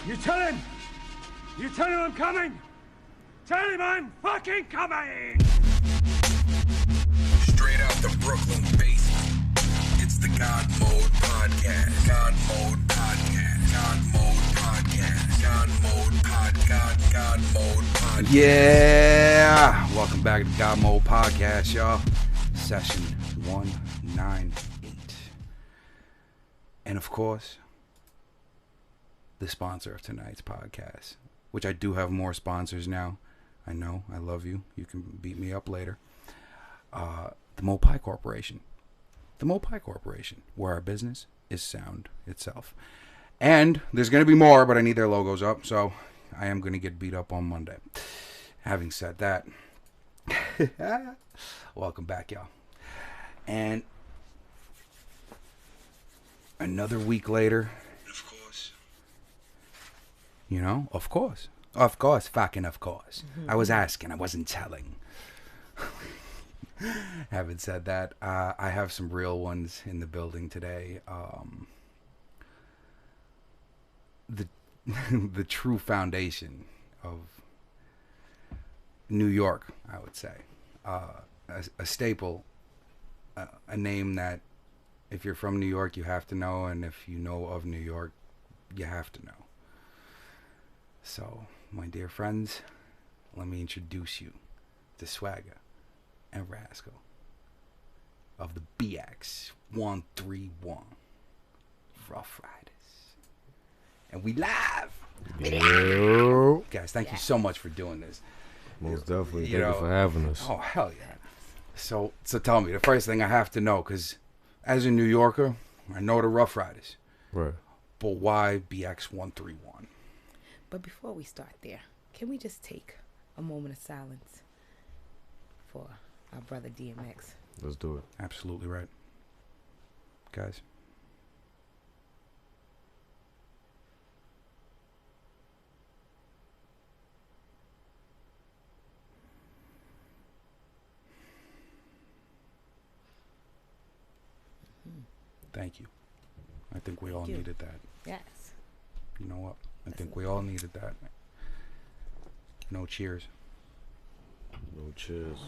You tell him! You tell him I'm coming! Tell him I'm fucking coming! Straight out the Brooklyn basement. It's the GodMode Podcast. GodMode Podcast. GodMode Podcast. GodMode Podcast. GodMode Podcast. Yeah! Welcome back to the GodMode Podcast, y'all. Session 198. And of course, the sponsor of tonight's podcast, which I do have more sponsors now. I know, I love you. You can beat me up later. The Mopai Corporation. The Mopai Corporation, where our business is sound itself. And there's going to be more, but I need their logos up, so I am going to get beat up on Monday. Having said that, welcome back, y'all. And another week later, of course. You know, of course. Of course, fucking of course. Mm-hmm. I was asking, I wasn't telling. Having said that, I have some real ones in the building today. The true foundation of New York, I would say. A staple, a name that if you're from New York, you have to know, and if you know of New York, you have to know. So, my dear friends, let me introduce you to Swagga and Rascal of the BX 131 Ruff Ryders. And we live! Yo. Guys, thank you so much for doing this. Most definitely. Thank you for having us. Oh, hell yeah. So tell me, the first thing I have to know, because as a New Yorker, I know the Ruff Ryders. Right. But why BX 131? But before we start there, can we just take a moment of silence for our brother DMX? Let's do it. Absolutely right. Guys. Thank you. I think we all needed that. Yes. You know what? I think we all needed that. No cheers. No cheers.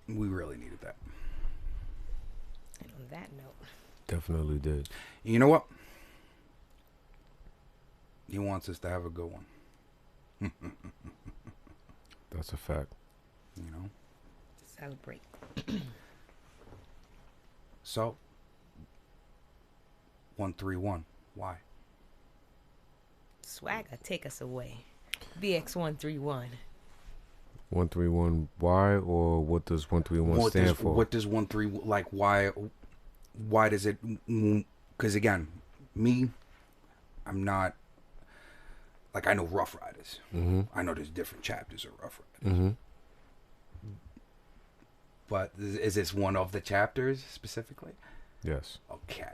We really needed that. And on that note, Definitely did. You know what? He wants us to have a good one. That's a fact. You know? to celebrate. So, 131. Why? Swagga, take us away. BX131. 131 why, or what does 131 stand for? What does 131, like, why does it, because again, me, I'm not, like, I know Ruff Ryders. Mm-hmm. I know there's different chapters of Ruff Ryders. Mm-hmm. But is this one of the chapters specifically? Yes. Okay.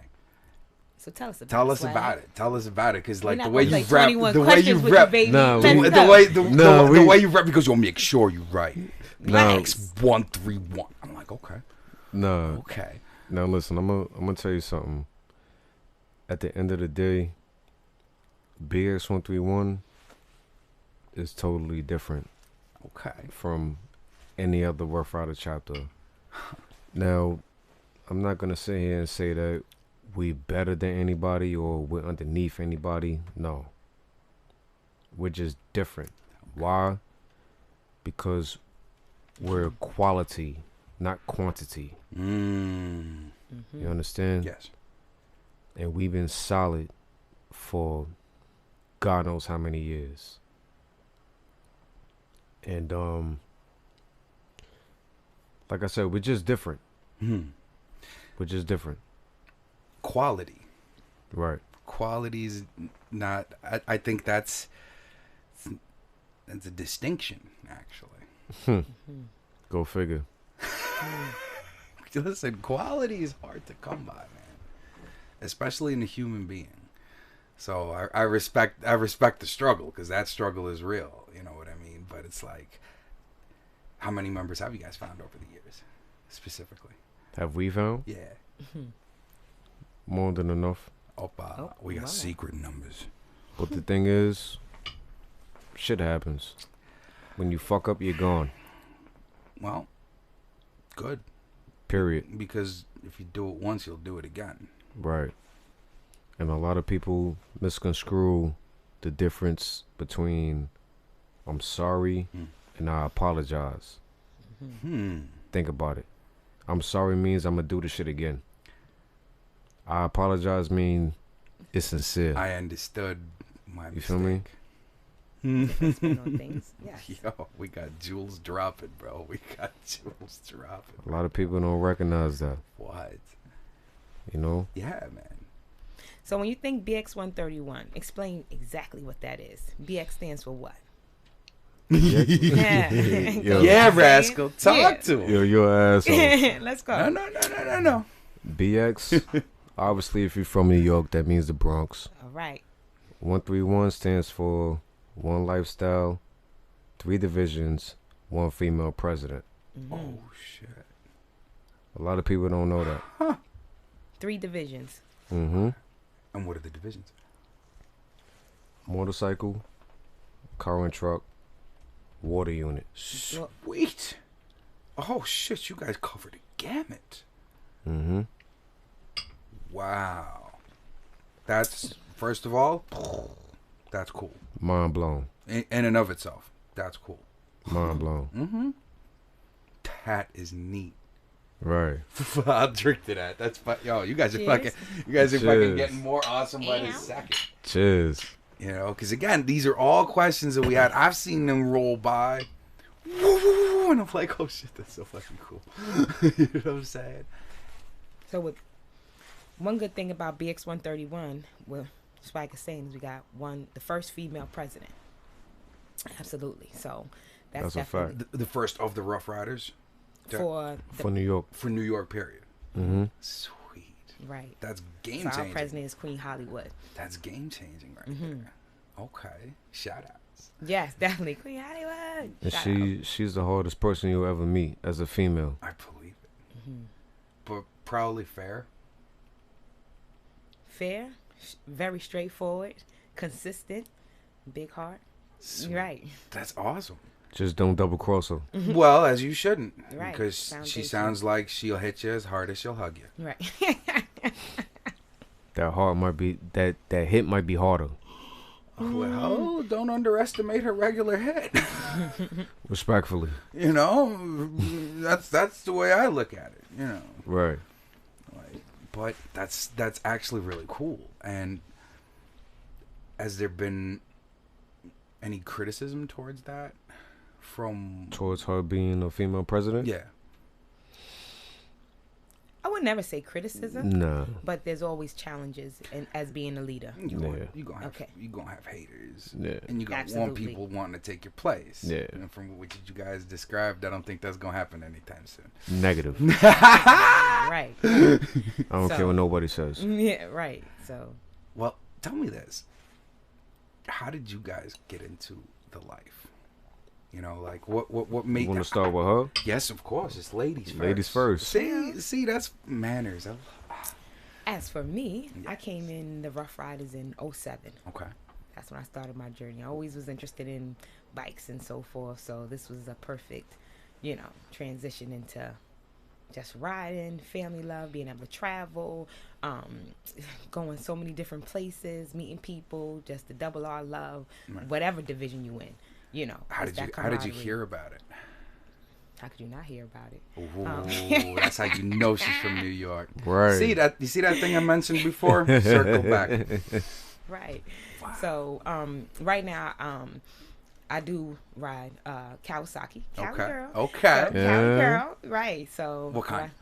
So tell us about it. Tell us Swag. about it. Tell us about it, because like We're the not way gonna you play rap, 21 the way questions you with rap, baby. No, Let's the go. way No, the way you rap, because you'll make sure you right. No. BX 131. I'm like, okay, No. okay. Now listen, I'm gonna tell you something. At the end of the day, BX 131 is totally different Okay. from any other Ruff Ryder chapter. Now, I'm not gonna sit here and say that we better than anybody or we're underneath anybody. No. We're just different. Why? Because we're quality, not quantity. You understand? Yes. And we've been solid for God knows how many years. And like I said, we're just different. We're just different. Quality. Right. Quality's not. I think that's a distinction, actually. Go figure. Listen, quality is hard to come by, man, especially in a human being. So I respect the struggle, because that struggle is real. You know what I mean? But it's like, how many members have you guys found over the years, specifically? Have we found? Yeah. More than enough. Opa, Oh, we got wow. secret numbers. But the thing is, shit happens. When you fuck up, you're gone. Well, good. Period. Because if you do it once, you'll do it again. Right. And a lot of people misconstrue the difference between I'm sorry and I apologize. Think about it. I'm sorry means I'm going to do the shit again. I apologize mean it's sincere. I understood my You mistake. feel me? Spin on things. Yes. Yo, we got jewels dropping, bro. We got jewels dropping. A lot of people don't recognize that, What? you know? Yeah, man. So when you think BX131, explain exactly what that is. BX stands for what? Yeah. Yo. Yeah, Saying? Rascal. Talk Yeah. to him. Yo, you're an asshole. Let's go. No. BX, obviously, if you're from New York, that means the Bronx. All right. 131 stands for one lifestyle, 3 divisions, 1 female president. Oh, shit. A lot of people don't know that. 3 divisions. Mm-hmm. And what are the divisions? Motorcycle, car and truck, water unit. Sweet. Oh, shit. You guys covered the gamut. Mm-hmm. Wow. That's, first of all, that's cool. Mind blown. In and of itself, that's cool. Mind blown. Mm-hmm. That is neat. Right. I'll drink to that. That's fun. Yo, you guys are Cheers. fucking. You guys are fucking Cheers. getting more awesome by the Ow. second. Cheers. You know, because again, these are all questions that we had. I've seen them roll by, and I'm like, oh shit, that's so fucking cool. You know what I'm saying? So with one good thing about BX131, well, Swagga saying is we got the first female president. Absolutely. So that's a definitely fact. The first of the Ruff Ryders for the, For New York. for New York, period. Mm-hmm. Sweet. right. That's game So our changing. president is Queen Hollywood. That's game changing right there. Okay. Shout outs. Yes, definitely Queen Hollywood. And Shout out. she's the hardest person you'll ever meet as a female. I believe it. But probably fair. Fair, very straightforward, consistent, big heart. Sweet. Right. That's awesome. Just don't double cross her. Well, as you shouldn't. Right. Because she Foundation. sounds like she'll hit you as hard as she'll hug you. Right. That heart might be that hit might be harder. Well, don't underestimate her regular hit. Respectfully. You know, that's the way I look at it. You know, Right. like, but that's actually really cool. And has there been any criticism towards that from? Towards her being a female president? Yeah. I would never say criticism, Nah. but there's always challenges as being a leader. You Yeah. gonna Okay. have haters. Yeah. And you gonna want Absolutely. people wanting to take your place. Yeah. And from what you guys described, I don't think that's gonna happen anytime soon. Negative. Right. I don't So- care what nobody says. Yeah, right. So Well, tell me this. How did you guys get into the life? You know, like what made You want to start with her? Yes, of course. It's ladies first. Ladies first. See, that's manners. as for me, I Yes. came in the Ruff Ryders in '07. Okay. That's when I started my journey. I always was interested in bikes and so forth. So this was a perfect, transition into just riding, family love, being able to travel, going so many different places, meeting people, just the double R love, Right. whatever division you in. How it's did you that How did you camaraderie. hear about it? How could you not hear about it? Ooh, that's how you know she's from New York. Right. See that? You see that thing I mentioned before? Circle back. Right. So right now I do ride Kawasaki. Cali Okay. girl. Okay. Cali Yeah. girl. Right. So What kind?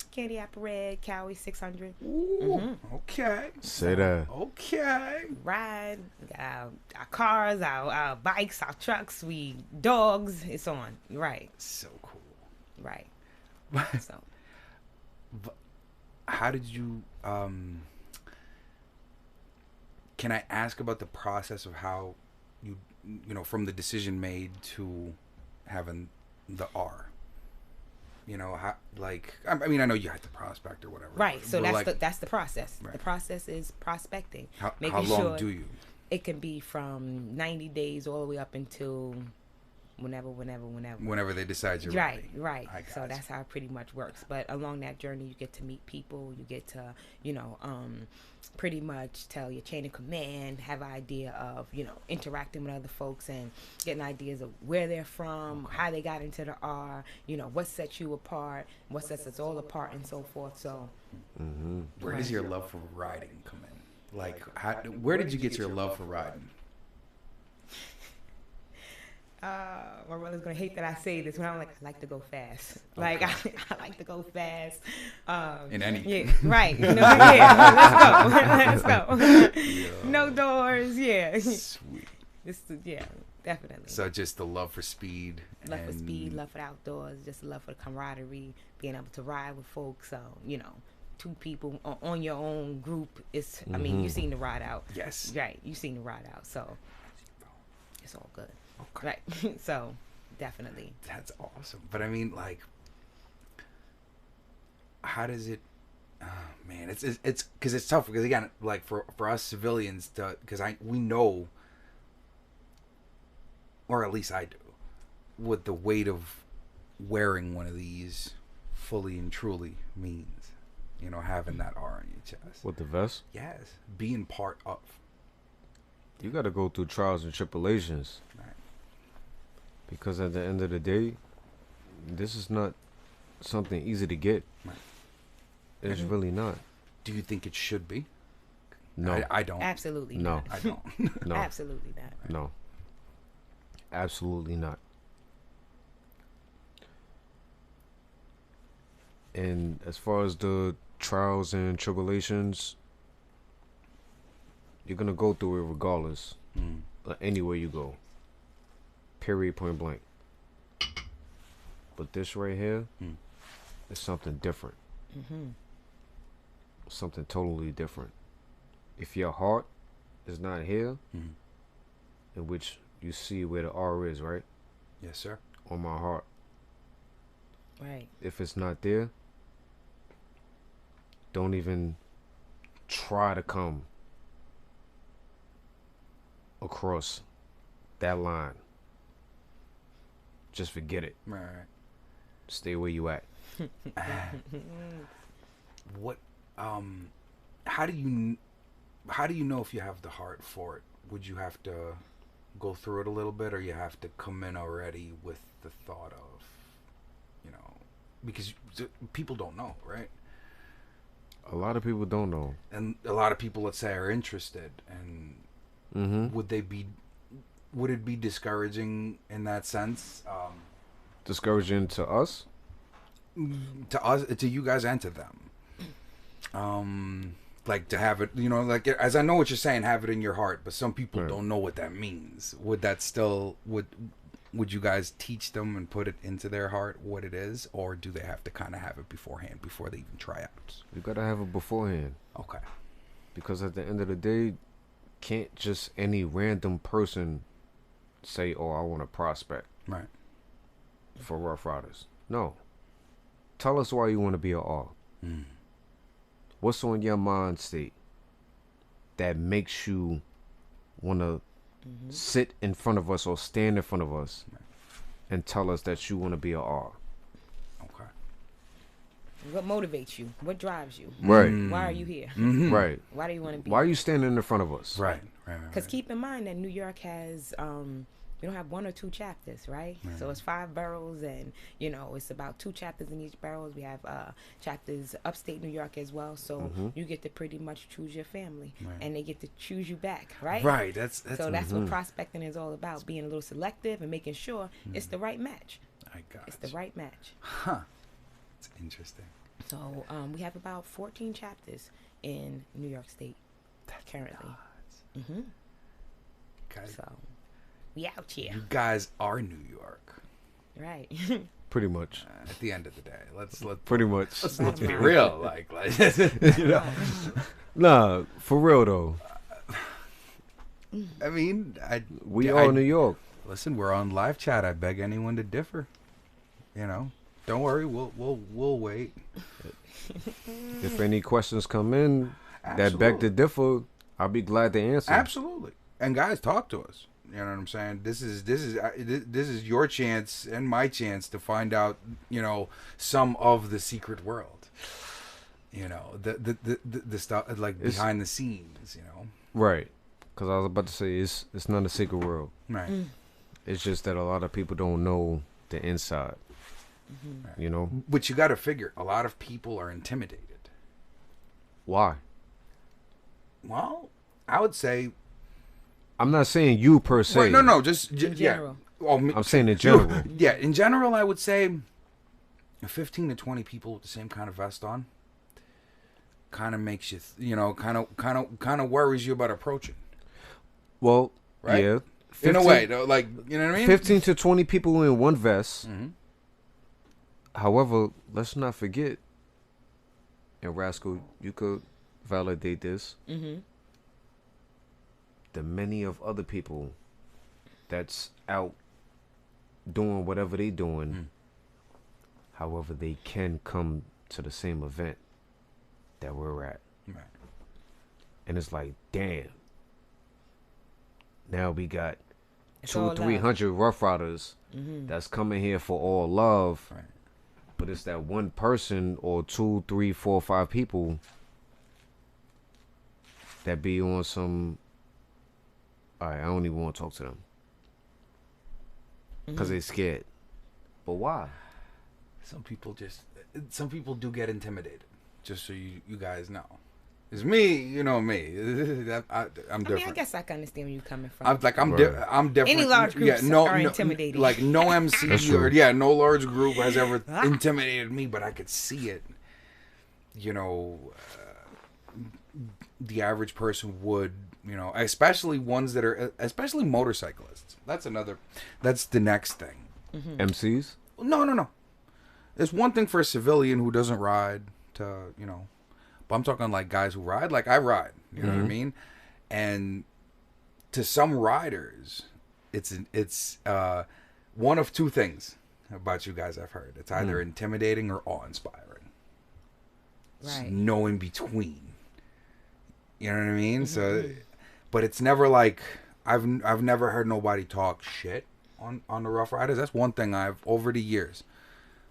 Candy apple red, Cowie 600. Ooh, okay. Say that. Okay. Ride our cars, our bikes, our trucks, we dogs. It's on. Right. So cool. Right. So How did you can I ask about the process of how you know from the decision made to having the R? You know, how, like, I mean, I know you had to prospect or whatever. Right. So but that's the process. Right. The process is prospecting. how making long sure do you? it can be from 90 days all the way up until whenever. Whenever they decide you're Right, ready. right. I So gotcha. that's how it pretty much works. But along that journey, you get to meet people. You get to, pretty much tell your chain of command, have an idea of, interacting with other folks and getting ideas of where they're from, how they got into the R, what sets you apart, what sets us all apart, and so forth. So, Where does your love for riding come in? Like, where did you get your love for riding? my brother's gonna hate that I say this, but I'm like, I like to go fast. Like I like to go fast. In anything. Yeah, right. Yeah, let's go. No doors. Yeah. Sweet. Yeah, definitely. So just the love for speed. Love for and- speed, love for the outdoors, just love for the camaraderie, being able to ride with folks. Two people on your own group is. I mean, you seen the ride out. Yes. Right. You seen the ride out, so it's all good. Okay. Right. So definitely. That's awesome. But I mean, like, how does it? Man, it's because it's tough because again, like for us civilians, because we know, or at least I do, what the weight of wearing one of these fully and truly means. Having that R on your chest. With the vest, Yes, being part of. you got to go through trials and tribulations. Right. Because at the end of the day, this is not something easy to get. Right. It's really not. Do you think it should be? No. I don't. Absolutely No. not. I don't. No. Absolutely not. No. Absolutely not. And as far as the trials and tribulations, you're going to go through it regardless. Mm. Anywhere you go. Period, point blank. But this right here is something different. Something totally different. If your heart is not here, in which you see where the R is, right? Yes, sir. On my heart. Right. If it's not there, don't even try to come across that line. Just forget it. Right. Stay where you at. What? How do you know if you have the heart for it? Would you have to go through it a little bit, or you have to come in already with the thought of, because people don't know, right? A lot of people don't know. And a lot of people, let's say, are interested, and would it be discouraging in that sense? Discouraging to us? To us, to you guys, and to them. Like to have it, like as I know what you're saying, have it in your heart, but some people Right. don't know what that means. Would that still would you guys teach them and put it into their heart what it is, or do they have to kind of have it beforehand before they even try out? You gotta have it beforehand. Okay. Because at the end of the day, can't just any random person say, "Oh, I want to prospect Right. for Ruff Ryders." No. Tell us why you want to be a R. What's on your mind state that makes you want to sit in front of us or stand in front of us and tell us that you want to be a R? Okay. What motivates you? What drives you? Right. Why are you here? Right. Why do you want to be? Why are you standing in front of us? Right. Because keep in mind that New York has, we don't have 1 or 2 chapters, right? So it's 5 boroughs, and it's about 2 chapters in each borough. We have chapters upstate New York as well. So you get to pretty much choose your family, and they get to choose you back, right? Right. That's what prospecting is all about: being a little selective and making sure it's the right match. I got It's the right match. Huh. It's interesting. So we have about 14 chapters in New York State currently. Guys, So we out here, you guys are New York. right? Pretty much. At the end of the day, let's Pretty much. let's be real. Like Nah, for real though. I mean, We are New York. Listen, we're on live chat. I beg anyone to differ. Don't worry, we'll wait. If any questions come in that beg to differ, I'll be glad to answer. Absolutely. And guys, talk to us. You know what I'm saying? This is your chance and my chance to find out, you know, some of the secret world. You know, the stuff like behind the scenes. You know, right? Because I was about to say it's not a secret world. Right. It's just that a lot of people don't know the inside. Right. You know, but you got to figure a lot of people are intimidated. Why? Well, I would say. I'm not saying you per se. Right, no, just in general. Yeah. Well, I'm saying in general. Yeah, in general, I would say 15 to 20 people with the same kind of vest on kind of makes you, kind of worries you about approaching. Well, right? Yeah. 15, in a way, though, like, you know what I mean? 15 to 20 people in one vest. Mm-hmm. However, let's not forget, and Rascal, you could validate this. Mm-hmm. The many of other people that's out doing whatever they doing, however they can come to the same event that we're at. Right. And it's like, damn. Now we got 200-300 Ruff Ryders that's coming here for all love. Right. But it's that one person or 2, 3, 4, 5 people that be on some, all right, I don't even want to talk to them because they're scared. But why? Some people do get intimidated. Just so you guys know, it's me. You know me. I'm different. I mean, I guess I can understand where you're coming from. I'm different. Any large groups are intimidating. Like no MC or no large group has ever intimidated me, but I could see it. You know, the average person would. You know, especially ones that are, especially motorcyclists. That's the next thing. Mm-hmm. MCs? No. There's one thing for a civilian who doesn't ride to, but I'm talking like guys who ride, like I ride, you know what I mean? And to some riders, it's one of two things about you guys I've heard. It's either intimidating or awe-inspiring. Right. No in between. You know what I mean? So, but it's never like I've never heard nobody talk shit on the Ruff Ryders. That's one thing over the years.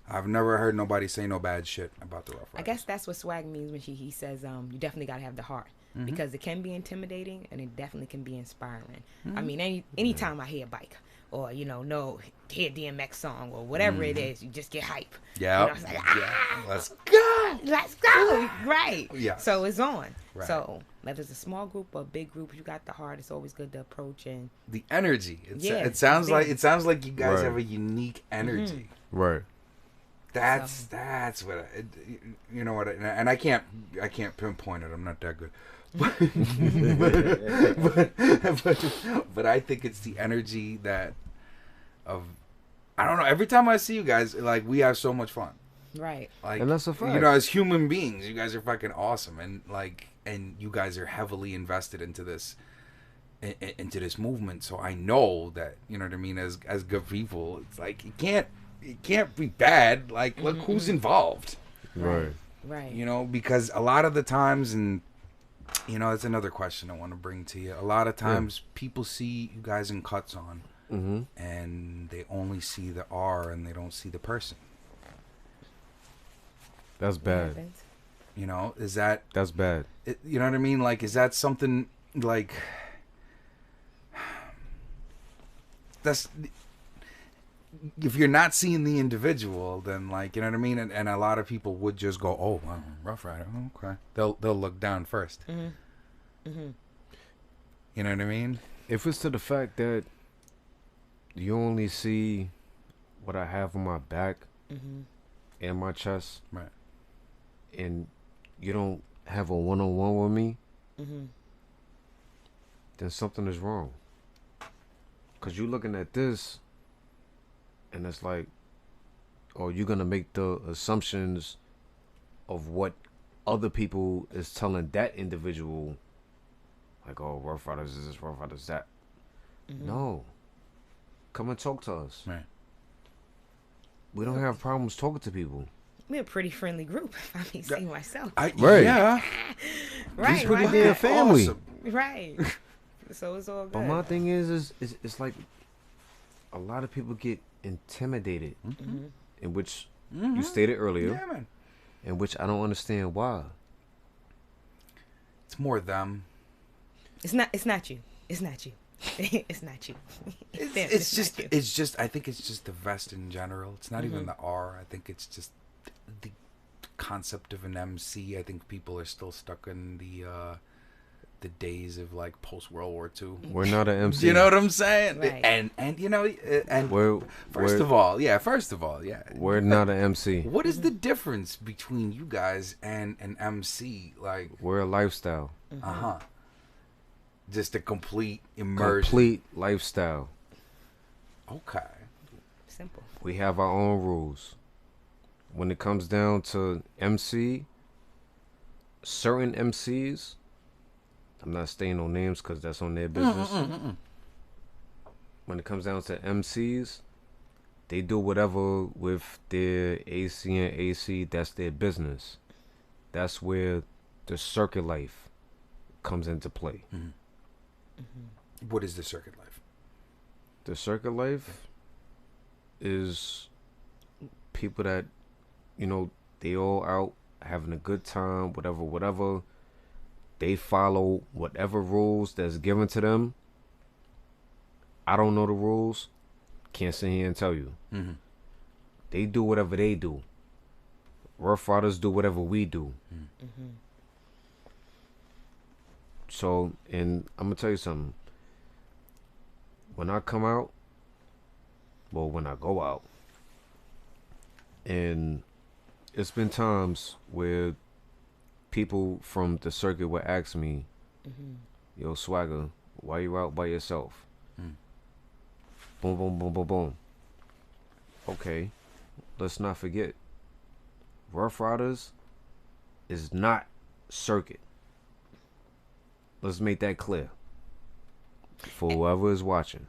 I've never heard nobody say no bad shit about the Ruff Ryders. I guess that's what Swag means when he says you definitely got to have the heart. Because it can be intimidating and it definitely can be inspiring. I mean, anytime I hear a bike or, hear a DMX song or whatever it is, you just get hype. Yeah. It's like, let's go. Let's go. Right. Yeah. So it's on. Right. So whether it's a small group or a big group, you got the heart. It's always good to approach and the energy. It sounds like you guys have a unique energy. Right. That's what you know what, and I can't pinpoint it. I'm not that good. But I think it's the energy I don't know. Every time I see you guys, like, we have so much fun. Right. Like, and that's a fact. As human beings, you guys are fucking awesome, and you guys are heavily invested into this movement. So I know that, you know what I mean, as good people, it's like it can't be bad. Like, look who's involved. Right. Because a lot of the times, and it's another question I want to bring to you. A lot of times people see you guys in cuts on, and they only see the R and they don't see the person. That's bad. That's bad. You know what I mean? Like, is that something like that's, if you're not seeing the individual, then, like, you know what I mean? And a lot of people would just go, oh, wow, Ruff Ryder, okay. They'll look down first. You know what I mean? If it's to the fact that you only see what I have on my back and my chest, right, and you don't have a one-on-one with me, then something is wrong. Because you're looking at this, and it's like, oh, you're going to make the assumptions of what other people is telling that individual, like, oh, Ruff Ryders is this, Ruff Ryders that. No. Come and talk to us. Right. we don't have problems talking to people. We're a pretty friendly group, if I may say myself. Right. Yeah. Right, He's pretty right, damn right. family. Awesome. Right. So it's all good. But my thing is it's like a lot of people get intimidated, in which you stated earlier, Yeah, man. in which I don't understand why. It's more them. It's not you. It's not you. It's not you. It's just I think it's just the vest in general. It's not even the R. I think it's just the concept of an MC. I think people are still stuck in the days of like post World War II. We're not an MC. You know what I'm saying? Right. And you know, and We're first of all, yeah. we're not an MC. What is the difference between you guys and an MC? Like, We're a lifestyle. just a complete immersion. Complete lifestyle. Okay. Simple. We have our own rules. When it comes down to MC, certain MCs, I'm not saying no names because that's on their business. When it comes down to MCs, they do whatever with their AC and AC. That's their business. That's where the circuit life comes into play. What is the circuit life? The circuit life is people that, you know, they all out having a good time, whatever. They follow whatever rules that's given to them. I don't know the rules. Can't sit here and tell you. They do whatever they do. Ruff Ryders do whatever we do. So, and I'm going to tell you something. When I come out, well, when I go out, and it's been times where people from the circuit would ask me, yo, Swagga, why you out by yourself? Boom, boom, boom, boom, boom. Okay, let's not forget, Ruff Ryders is not circuit. Let's make that clear for whoever is watching.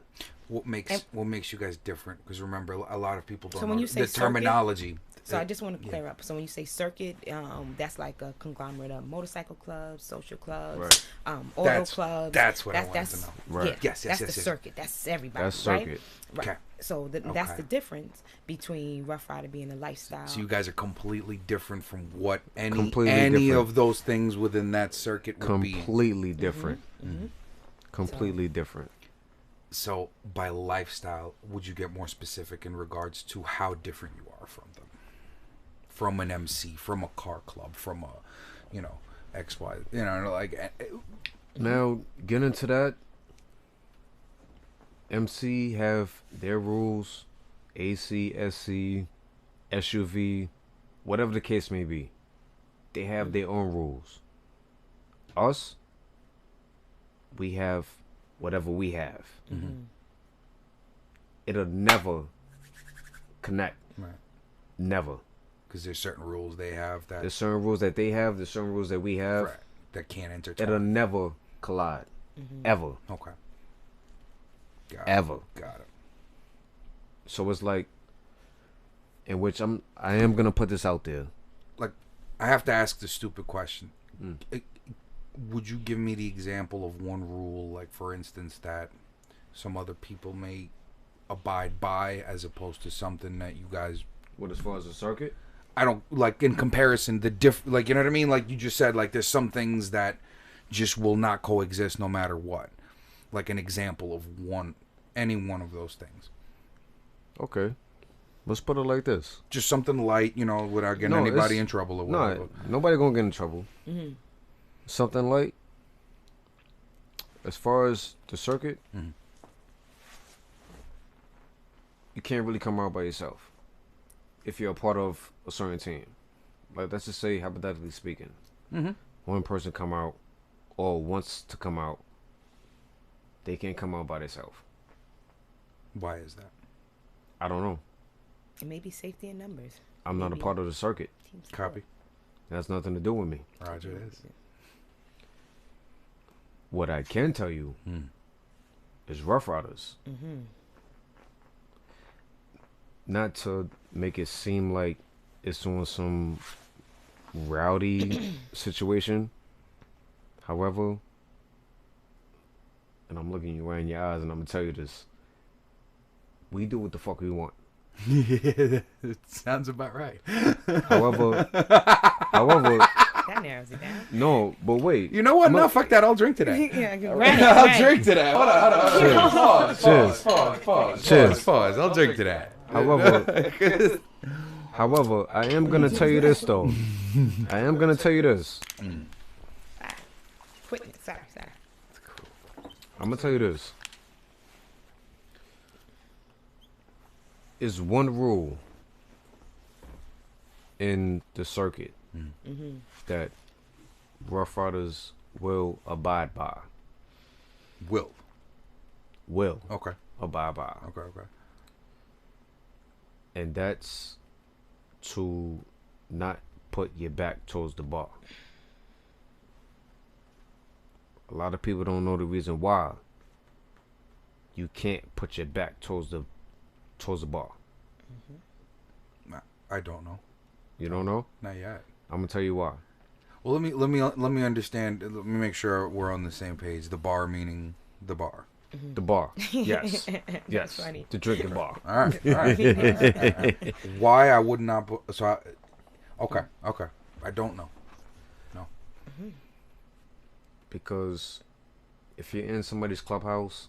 What makes you guys different? Because remember, a lot of people don't So know when you say the circuit, terminology. So I just want to clear up. So when you say circuit, that's like a conglomerate of motorcycle clubs, social clubs, auto clubs. That's what I wanted to know. Right. Yeah, Yes, that's the yes. circuit. That's everybody. That's circuit. Right. Okay. So that's Okay. the difference between Ruff Ryder being a lifestyle. So you guys are completely different from what any Completely different. of those things within that circuit would be. Completely different. Completely different. So by lifestyle, would you get more specific in regards to how different you are from them? From an MC, from a car club, from a, XY, like. Now, get into that. MC have their rules, AC, SC, SUV, whatever the case may be. They have their own rules. Us, we have whatever we have. It'll never connect. Right. Never. Because there's certain rules they have that. There's certain rules that they have. There's certain rules that we have. Right, that can't intertwine. It'll never collide. Ever. Okay. Got Ever. It. Got it. So it's like, in which I am gonna put this out there. Like, I have to ask the stupid question. Would you give me the example of one rule, like for instance, that some other people may abide by, as opposed to something that you guys? What, as far as the circuit? I don't like in comparison like, you know what I mean? Like you just said, like there's some things that just will not coexist no matter what. Like an example of any one of those things. Okay. Let's put it like this. Just something light, without getting anybody in trouble or whatever. No, nobody gonna get in trouble. Something light. As far as the circuit, you can't really come out by yourself if you're a part of a certain team. Like, let's just say, hypothetically speaking, one person come out or wants to come out, they can't come out by themselves. Why is that? I don't know. It may be safety in numbers. I'm not a part of the circuit. Team sport. Copy. It has nothing to do with me. Roger it is. What I can tell you is Ruff Ryders. not to make it seem like it's on some rowdy situation. However, and I'm looking you right in your eyes, and I'm gonna tell you this: we do what the fuck we want. Yeah, it sounds about right. However, That narrows it down. no, but wait. You know what? No, fuck that. I'll drink to that. Yeah, right. I'll drink to that. Hold on. Cheers. Pause. I'll drink to that. However, I am gonna tell you this though. I am gonna tell you this. Quit. Sorry. I'm gonna tell you this. Is one rule in the circuit that Ruff Ryders will abide by. Will. Okay. Abide by. Okay. And that's to not put your back towards the bar. A lot of people don't know the reason why you can't put your back towards the bar. I don't know. You don't know? Not yet. I'm gonna tell you why. Well, let me understand. Let me make sure we're on the same page. The bar meaning the bar. The bar. Yes. Yes. Funny. The drinking bar. All right. Why I would not put, okay. I don't know. No. Because if you're in somebody's clubhouse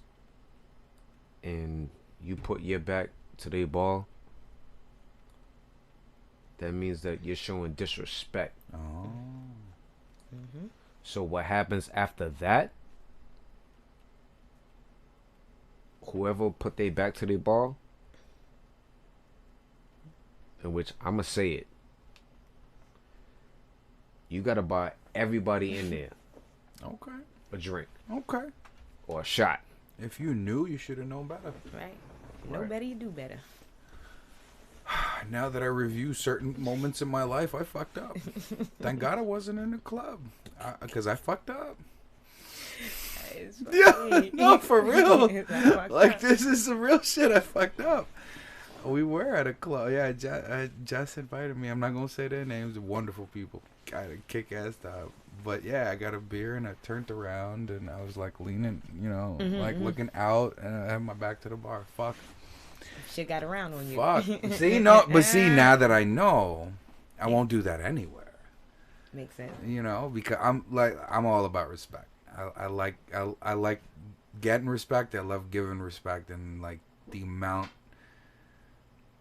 and you put your back to their bar, that means that you're showing disrespect. Oh. So what happens after that? Whoever put their back to their bar, in which I'ma say it, you gotta buy everybody in there Okay. a drink Okay. or a shot. If you knew, you should have known better. Right. Know Right. better, you do better. Now that I review certain moments in my life, I fucked up. Thank God I wasn't in the club, because I fucked up. It's Yeah, funny. no, for real. I fucked Like, up. this is some real shit. I fucked up. We were at a club. Yeah, Jess invited me. I'm not going to say their names. Wonderful people. Got a kick-ass time. But, yeah, I got a beer, and I turned around, and I was, like, leaning, looking out, and I had my back to the bar. Fuck. Shit got around on you. Fuck. See, now that I know, I won't do that anywhere. Makes sense. Because I'm all about respect. I like getting respect. I love giving respect, and like the amount.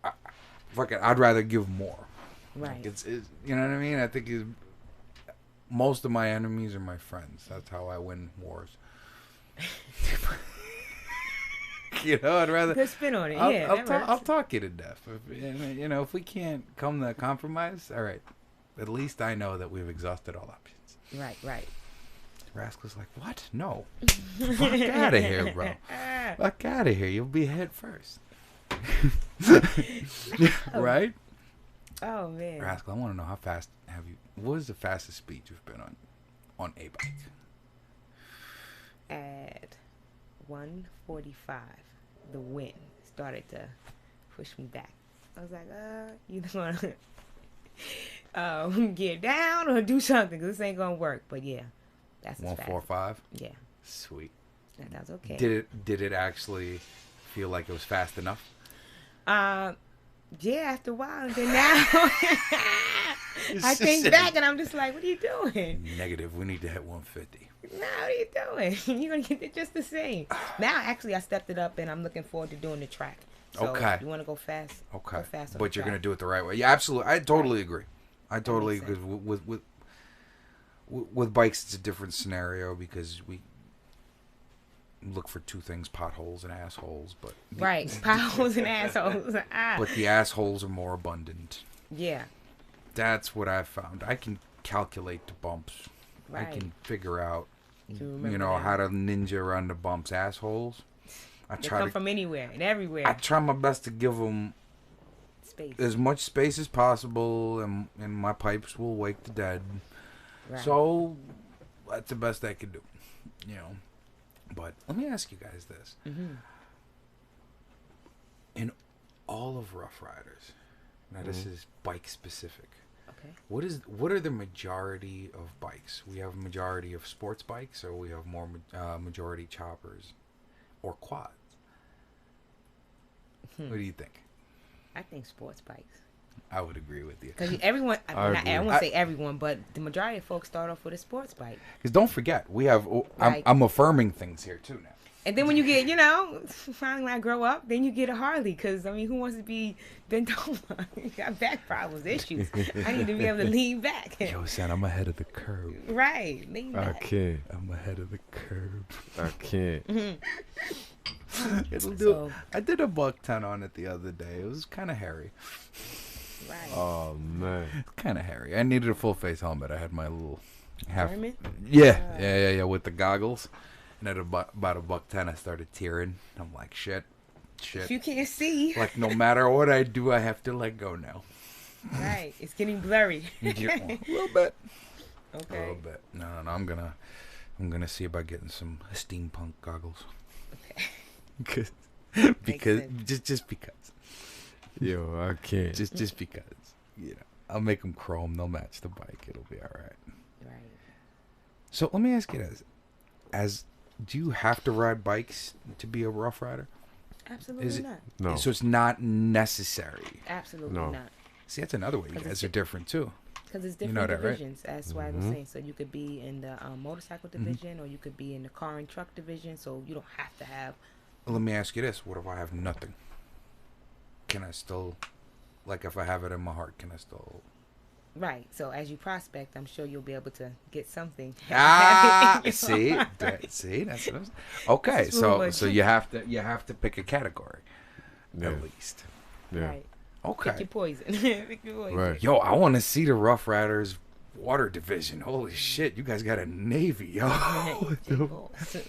I'd rather give more. Right. Like it's you know what I mean. I think most of my enemies are my friends. That's how I win wars. I'd rather. Good spin on it. I'll talk you to death. If we can't come to a compromise, all right. At least I know that we've exhausted all options. Right. Rascal's like, what? No. Fuck out of here, bro. Fuck out of here. You'll be head first. Right? Oh, man. Rascal, I want to know how fast what is the fastest speed you've been on a bike? At 1:45, the wind started to push me back. I was like, you want to get down or do something, because this ain't going to work. But, yeah, that's 145? Yeah. Sweet. That was okay. Did it actually feel like it was fast enough? Yeah, after a while. And then now, I think back and I'm just like, what are you doing? Negative. We need to hit 150. No, what are you doing? You're going to get it just the same. Now, actually, I stepped it up and I'm looking forward to doing the track. So Okay. You want to go fast? Okay. Go fast on But the you're going to track. do it the right way. Yeah, absolutely. I totally agree. I totally makes agree. With bikes, it's a different scenario because we look for two things: potholes and assholes. But Right. Potholes and assholes. but the assholes are more abundant. Yeah. That's what I've found. I can calculate the bumps. Right. I can figure out, You remember that. how to ninja around the bumps. Assholes. They come from anywhere and everywhere. I try my best to give them Space. as much space as possible, and my pipes will wake the dead. Right. So that's the best I could do, But let me ask you guys this: all of Ruff Ryders, now this is bike specific. Okay. What are the majority of bikes? We have a majority of sports bikes, or we have more majority choppers or quads. What do you think? I think sports bikes. I would agree with you. Because everyone, I agree. won't say everyone, but the majority of folks start off with a sports bike. Because don't forget, we have. Like- I'm affirming things here too now. And then when you get, finally when I grow up, then you get a Harley. Because, I mean, who wants to be bent over? You got back problems, issues. I need to be able to lean back. Yo, son, I'm ahead of the curve. Right, lean I back. can't. I'm ahead of the curve. I can't. It'll do. So- I did a $110 on it the other day. It was kind of hairy. Right. Oh man. Kind of hairy. I needed a full face helmet. I had my little half. German? Yeah, with the goggles. And at about $110, I started tearing. I'm like, shit. If you can't see, Like, no matter what I do, I have to let go now. right, it's getting blurry. Yeah, a little bit. A Okay. little bit. No. I'm gonna see about getting some steampunk goggles. Okay. because sense. just because. Yo, I can't. Just because. I'll make them chrome. They'll match the bike. It'll be all right. Right. So let me ask you this: as do you have to ride bikes to be a Rough Rider? Absolutely Is it- not. No. So it's not necessary. Absolutely No. not. See, that's another way. You 'Cause guys it's are different too. Because it's You different know that, right? divisions, as Swag was saying. So you could be in the motorcycle division, or you could be in the car and truck division. So you don't have to have. Let me ask you this: what if I have nothing? Can I still, like, if I have it in my heart, can I still? Right. So as you prospect, I'm sure you'll be able to get something. See, see, that's what I was. Okay, This is so foolish. so you have to pick a category, Yeah. at least. Yeah. Right. Pick Okay. your poison. Pick your poison. Right. Yo, I want to see the Rough Riders water division. Holy shit, you guys got a navy, yo.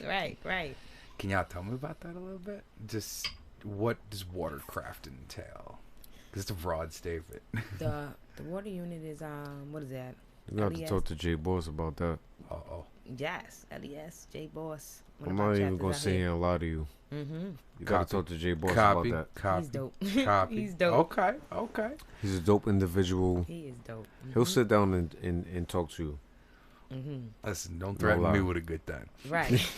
Right. Right. Can y'all tell me about that a little bit? Just what does watercraft entail? Because it's a broad statement. The water unit is what is that? You got to LES? talk to Jay Boss about that. Uh-oh. Yes, LES, J Boss. I'm not even gonna sit here and lie to you. Mm-hmm. You got Copy. to talk to Jay Boss Copy, about that. copy, He's dope. copy. He's dope. Okay, okay. He's a dope individual. He is dope. He'll sit down and talk to you. Mm-hmm. Listen, don't threaten lie. me with a good time. Right.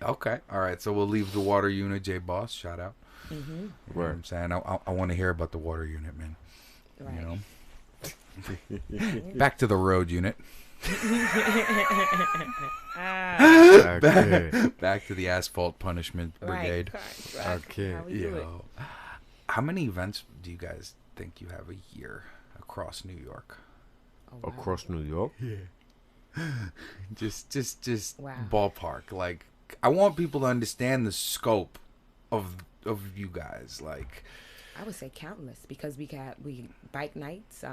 Okay, all right. So we'll leave the water unit. J Boss, shout out. Mm-hmm. You know what I'm saying? I want to hear about the water unit, man. Right. You know. Back to the road unit. I can't. Back to the asphalt punishment brigade. Right. I can't. How we do it. Yo, how many events do you guys think you have a year across New York? Oh, wow. Across New York? Just Wow. ballpark. Like, I want people to understand the scope of you guys. Like, I would say countless because we bike nights.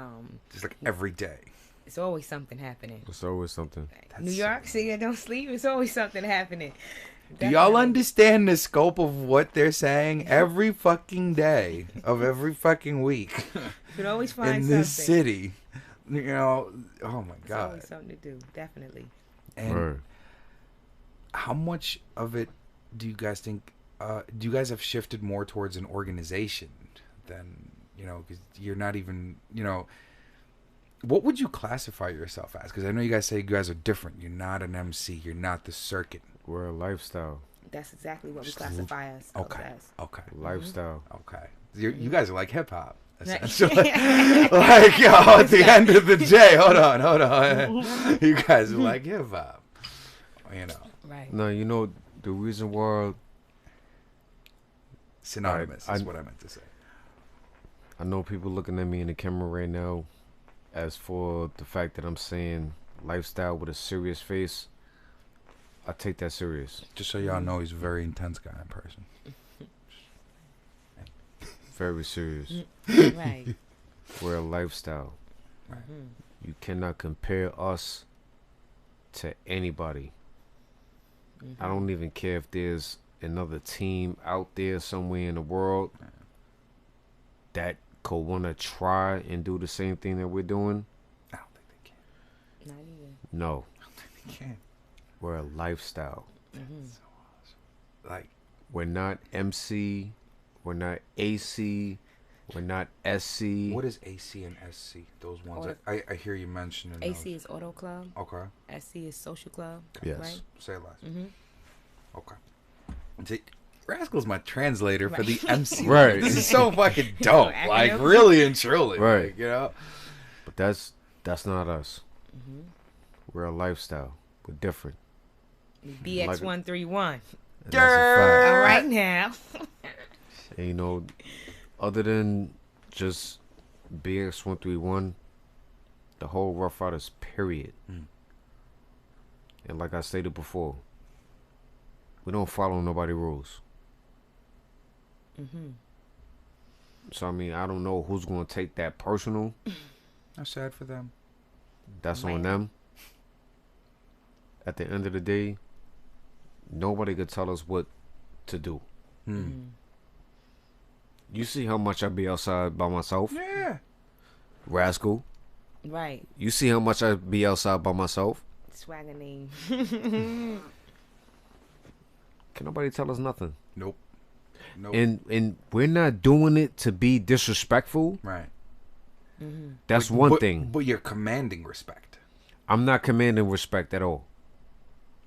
just like every day. It's always something happening. It's always something. New York, see, I don't sleep. It's always something happening. Do y'all Definitely. understand the scope of what they're saying every fucking day of every fucking week You can always find in something. this city? You know, oh my It's God. always something to do. Definitely. And Right. how much of it do you guys think, do you guys have shifted more towards an organization than, because you're not even, what would you classify yourself as? Because I know you guys say you guys are different. You're not an MC. You're not the circuit. We're a lifestyle. That's exactly what we Just classify ourselves Okay. as. Okay. Lifestyle. Okay. You guys are like hip hop. Right. Essentially. Like, yo, at the end of the day, hold on. You guys are like hip hop. Right. No, the reason why Synonymous I- is what I meant to say. I know people looking at me in the camera right now, as for the fact that I'm saying lifestyle with a serious face, I take that serious. Just so y'all know, he's a very intense guy in person. Very serious. Right. We're a lifestyle. Mhm. You cannot compare us to anybody. I don't even care if there's another team out there somewhere in the world that could want to try and do the same thing that we're doing. I don't think they can. Not even. No, They can't. we're a lifestyle. Mhm. Like, We're not MC We're not AC. We're not SC. What is AC and SC? Those ones. Auto- I hear you mentioning AC those. is Auto Club. Okay. SC is Social Club. Yes. Right? Say it last. Mm-hmm. Okay. See, Rascal's my translator for the Right. MC. Right. This is so fucking dope. Acting Like, up. really and truly. Right. Like, you know? But that's not us. Mm-hmm. We're a lifestyle. We're different. BX131. And that's a fact. All right now. And, you know, other than just BX131, the whole Ruff Ryders period. And like I stated before, we don't follow nobody rules. Mm-hmm. So I mean, I don't know who's gonna take that personal. I'm sad for them. That's on Man. them. At the end of the day, nobody could tell us what to do. You see how much I be outside by myself, Yeah. Rascal. Right. You see how much I be outside by myself. Swagga name. Can nobody tell us nothing? Nope. Nope. And we're not doing it to be disrespectful. right. That's But- one but- thing. But you're commanding respect. I'm not commanding respect at all.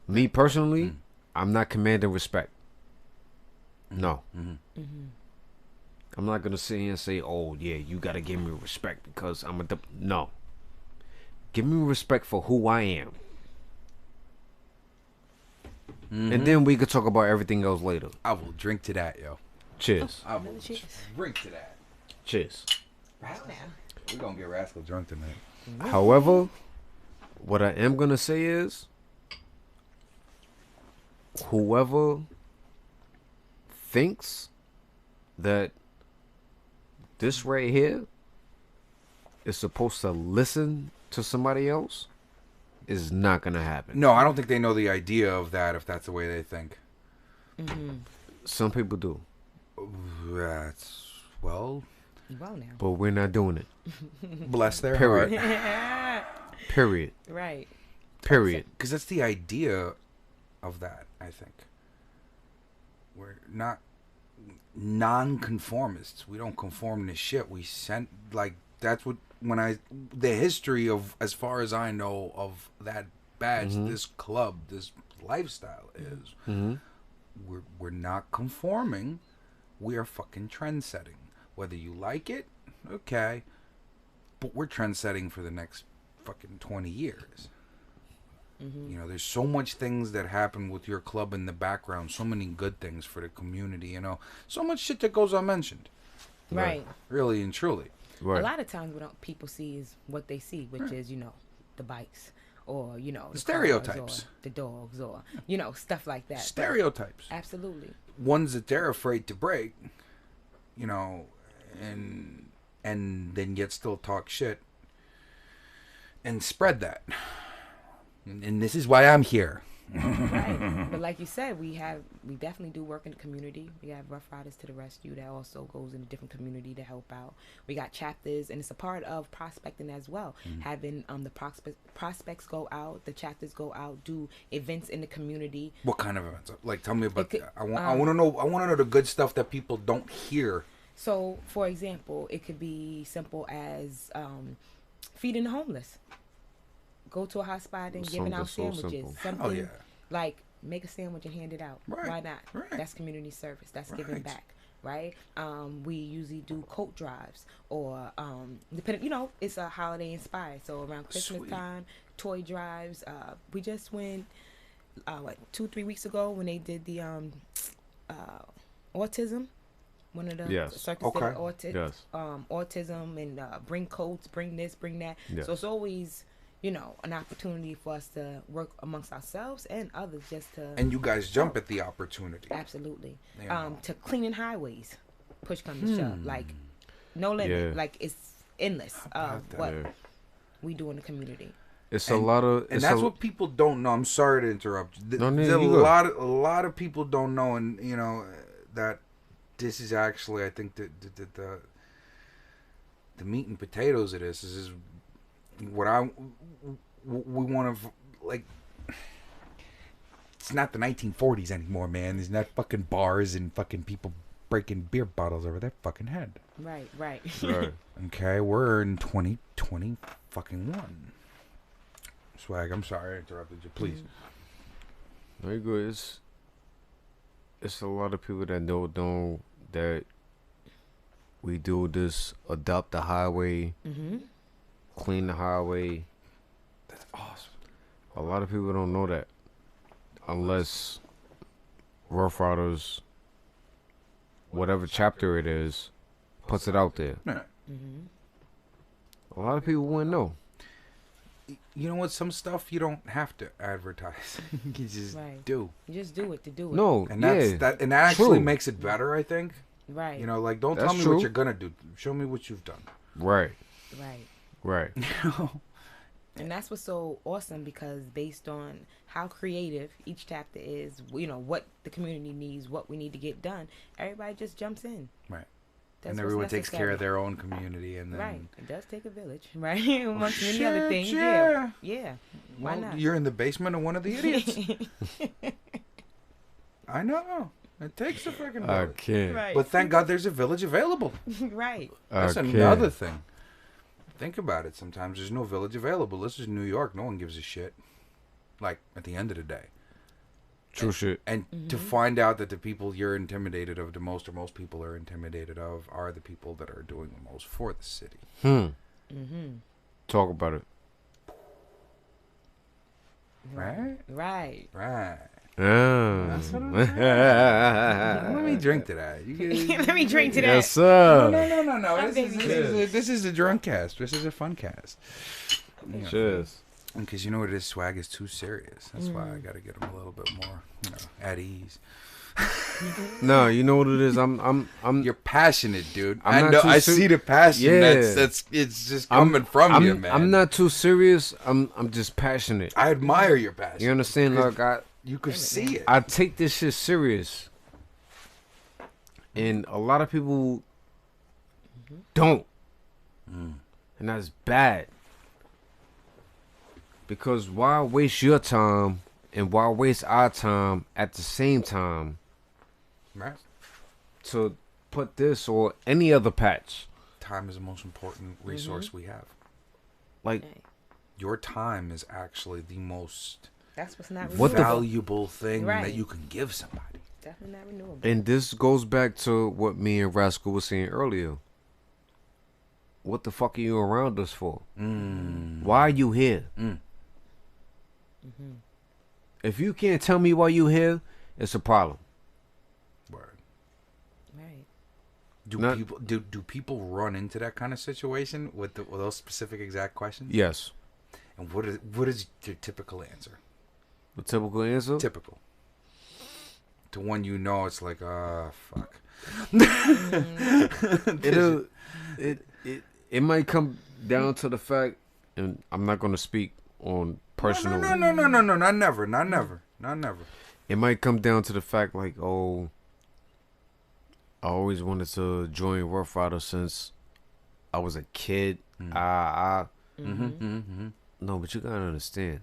Me personally, I'm not commanding respect. No. I'm not gonna sit here and say, "Oh yeah, you gotta give me respect because I'm a." No. Give me respect for who I am, and then we could talk about everything else later. I will drink to that, yo. Cheers. I will Cheers. drink to that. Cheers. We're going to get Rascal drunk tonight. However, what I am gonna say is, whoever thinks that this right here is supposed to listen to somebody else is not gonna happen. No, I don't think they know the idea of that if that's the way they think. Some people do, That's, well, Well now. but we're not doing it. bless their Period. heart. Period. Right. Period. Because that's the idea of that, I think. We're not non-conformists. We don't conform to shit. We sent, like, that's what, the history of, as far as I know, of that badge, this club, this lifestyle is, we're not conforming. We are fucking trend-setting. Whether you like it, okay, but we're trend-setting for the next fucking 20 years. You know, there's so much things that happen with your club in the background, so many good things for the community, you know, so much shit that goes unmentioned, Right. really and truly. Right. A lot of times what people see is what they see, which is, you know, the bikes or, you know, the Stereotypes. cars or the dogs or, you know, stuff like that. But Stereotypes. absolutely. Ones that they're afraid to break, you know, and then yet still talk shit and spread that. And this is why I'm here. Right. But like you said, we definitely do work in the community. We have Ruff Ryders to the Rescue that also goes in a different community to help out. We got chapters, and it's a part of prospecting as well. Having the prospects go out, the chapters go out, do events in the community. What kind of events? Like, tell me about. It could- I want to know. I want to know the good stuff that people don't hear. So, for example, it could be simple as feeding the homeless. Go to a hot spot and giving out Something so sandwiches. simple. Something Oh, yeah. like make a sandwich and hand it out. Right, Why not? right. That's community service. That's giving Right. back. Right. We usually do coat drives or depending. You know, it's a holiday inspired. So around Christmas Sweet. time, toy drives. We just went 2-3 weeks ago when they did the autism. One of the Yes. circus Okay. did Yes. autism and bring coats, bring this, bring that. Yes. So it's always, you know, an opportunity for us to work amongst ourselves and others just to And you guys jump at the opportunity. absolutely Yeah. to cleaning highways, push come to shove, like no limit, Yeah. like it's endless of that? what Yeah. we do in the community. It's a lot of. And it's that's a, what people don't know. I'm sorry to interrupt. No, no, A you good. lot of people don't know, and you know that this is actually, I think, the meat and potatoes of this is what we want to, like. It's not the 1940s anymore, man. There's not fucking bars and fucking people breaking beer bottles over their fucking head. Right, right. Right. Okay, we're in 2020 fucking one. Swag, I'm sorry I interrupted you. Please. No, you good. It's a lot of people that don't know that we do this, adopt the highway, clean the highway. That's awesome. A lot of people don't know that unless Ruff Ryders, whatever chapter it is, puts it out there. No. A lot of people wouldn't know. You know what? Some stuff you don't have to advertise. You just Right. do. You just do it to do it. No, And that's yeah, that, and that actually true. makes it better, I think. Right. You know, like, don't That's tell me true. what you're gonna do. Show me what you've done. Right, Right. right. And that's what's so awesome, because based on how creative each chapter is, you know, what the community needs, what we need to get done, everybody just jumps in. Right. That's And what's everyone takes care of necessary. their own community, and then Right. It does take a village, right? Amongst many other shit, things. yeah. Yeah. Why Well, not? you're in the basement of one of the idiots. I know. It takes a freaking I village. can't. Right. But thank God there's a village available. Right. That's I another can't. thing. Think about it. Sometimes there's no village available. This is New York. No one gives a shit. Like, at the end of the day. True shit. And to find out that the people you're intimidated of the most, or most people are intimidated of, are the people that are doing the most for the city. Talk about it. Right? Right. Right. That's what I'm Let me drink to that. You Let me drink to that. Yes, sir. No. This is a drunk cast. This is a fun cast. You know, Cheers. because you know what it is, Swag is too serious. That's why I got to get him a little bit more, at ease. No, you know what it is. I'm. You're passionate, dude. I'm I not know. too I ser- see the passion. Yeah. That's it's just coming from you, man. I'm not too serious. I'm just passionate. I admire your passion. You understand? Like You could see it. I take this shit serious, and a lot of people don't, and that's bad. Because why waste your time and why waste our time at the same time Right. to put this or any other patch? Time is the most important resource we have. Like, Right. Your time is actually the most That's what's not What renewable. the valuable thing that Right. you can give somebody. Definitely not renewable. and this goes back to what me and Rascal was saying earlier. What the fuck are you around us for? Why are you here? If you can't tell me why you here, it's a problem. Word. Right. Do people run into that kind of situation with those specific exact questions? Yes. And what is your typical answer? The typical answer? Typical. To one it's like, fuck. It might come down to the fact, and I'm not gonna speak on personal. No, not never. It might come down to the fact like, oh, I always wanted to join Ruff Ryders since I was a kid. No, but you gotta understand.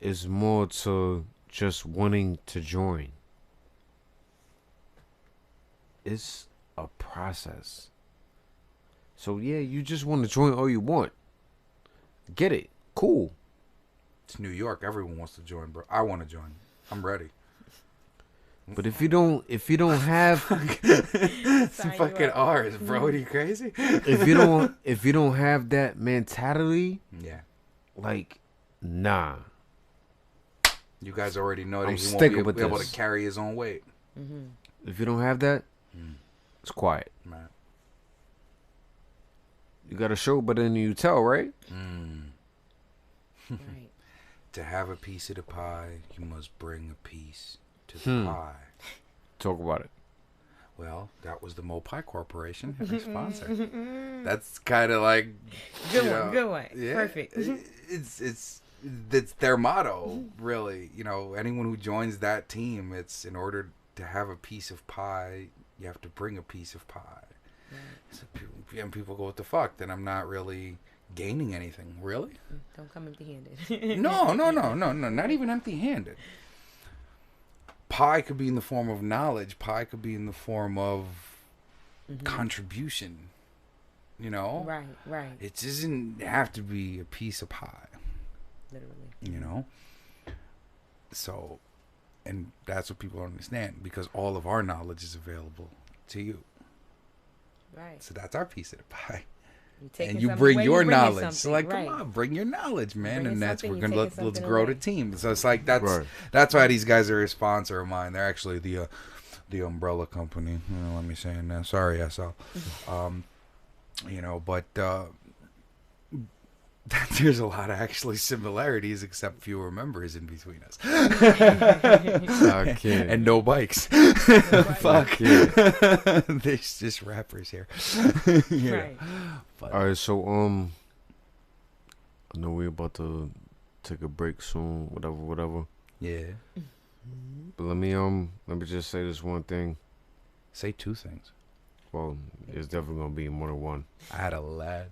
It's more to just wanting to join. It's a process. So yeah, you just want to join all you want. Get it. Cool. It's New York. Everyone wants to join, bro. I want to join. I'm ready. But if you don't have It's Sign you fucking up. ours, bro. Are you crazy? if you don't have that mentality, Yeah. like, nah. You guys already know that I'm he won't sticking be with able this. to carry his own weight. If you don't have that, it's quiet. Man. You got to show, but then you tell, right? Right. To have a piece of the pie, you must bring a piece to the pie. Talk about it. Well, that was the Mopai Corporation, our sponsor. That's kind of like Good you one. know, Good one. yeah, Perfect. It's their motto, really. You know, anyone who joins that team, it's in order to have a piece of pie, you have to bring a piece of pie. So people go, what the fuck? Then I'm not really gaining anything, really? Don't come empty-handed. No, not even empty-handed. pie could be in the form of knowledge. Pie could be in the form of contribution. You know? Right. It doesn't have to be a piece of pie. Literally. You know? So, and that's what people don't understand, because all of our knowledge is available to you. Right. So that's our piece of the pie. You're And you something bring away, your you're bringing knowledge. So something, like, right. come on, bring your knowledge, man. Bringing And that's something, we're you're gonna taking let's something grow away. the team. So it's like that's why these guys are a sponsor of mine. They're actually the umbrella company. You know, let me say it now. Sorry, SL. You know, but there's a lot of actually similarities, except fewer members in between us. Okay. And no bikes. Fuck. There's just rappers here. Yeah. Right. But, All right, so I know we're about to take a break soon, whatever. yeah. But let me just say this one thing. Say two things. Well, it's definitely gonna be more than one. I had a lad.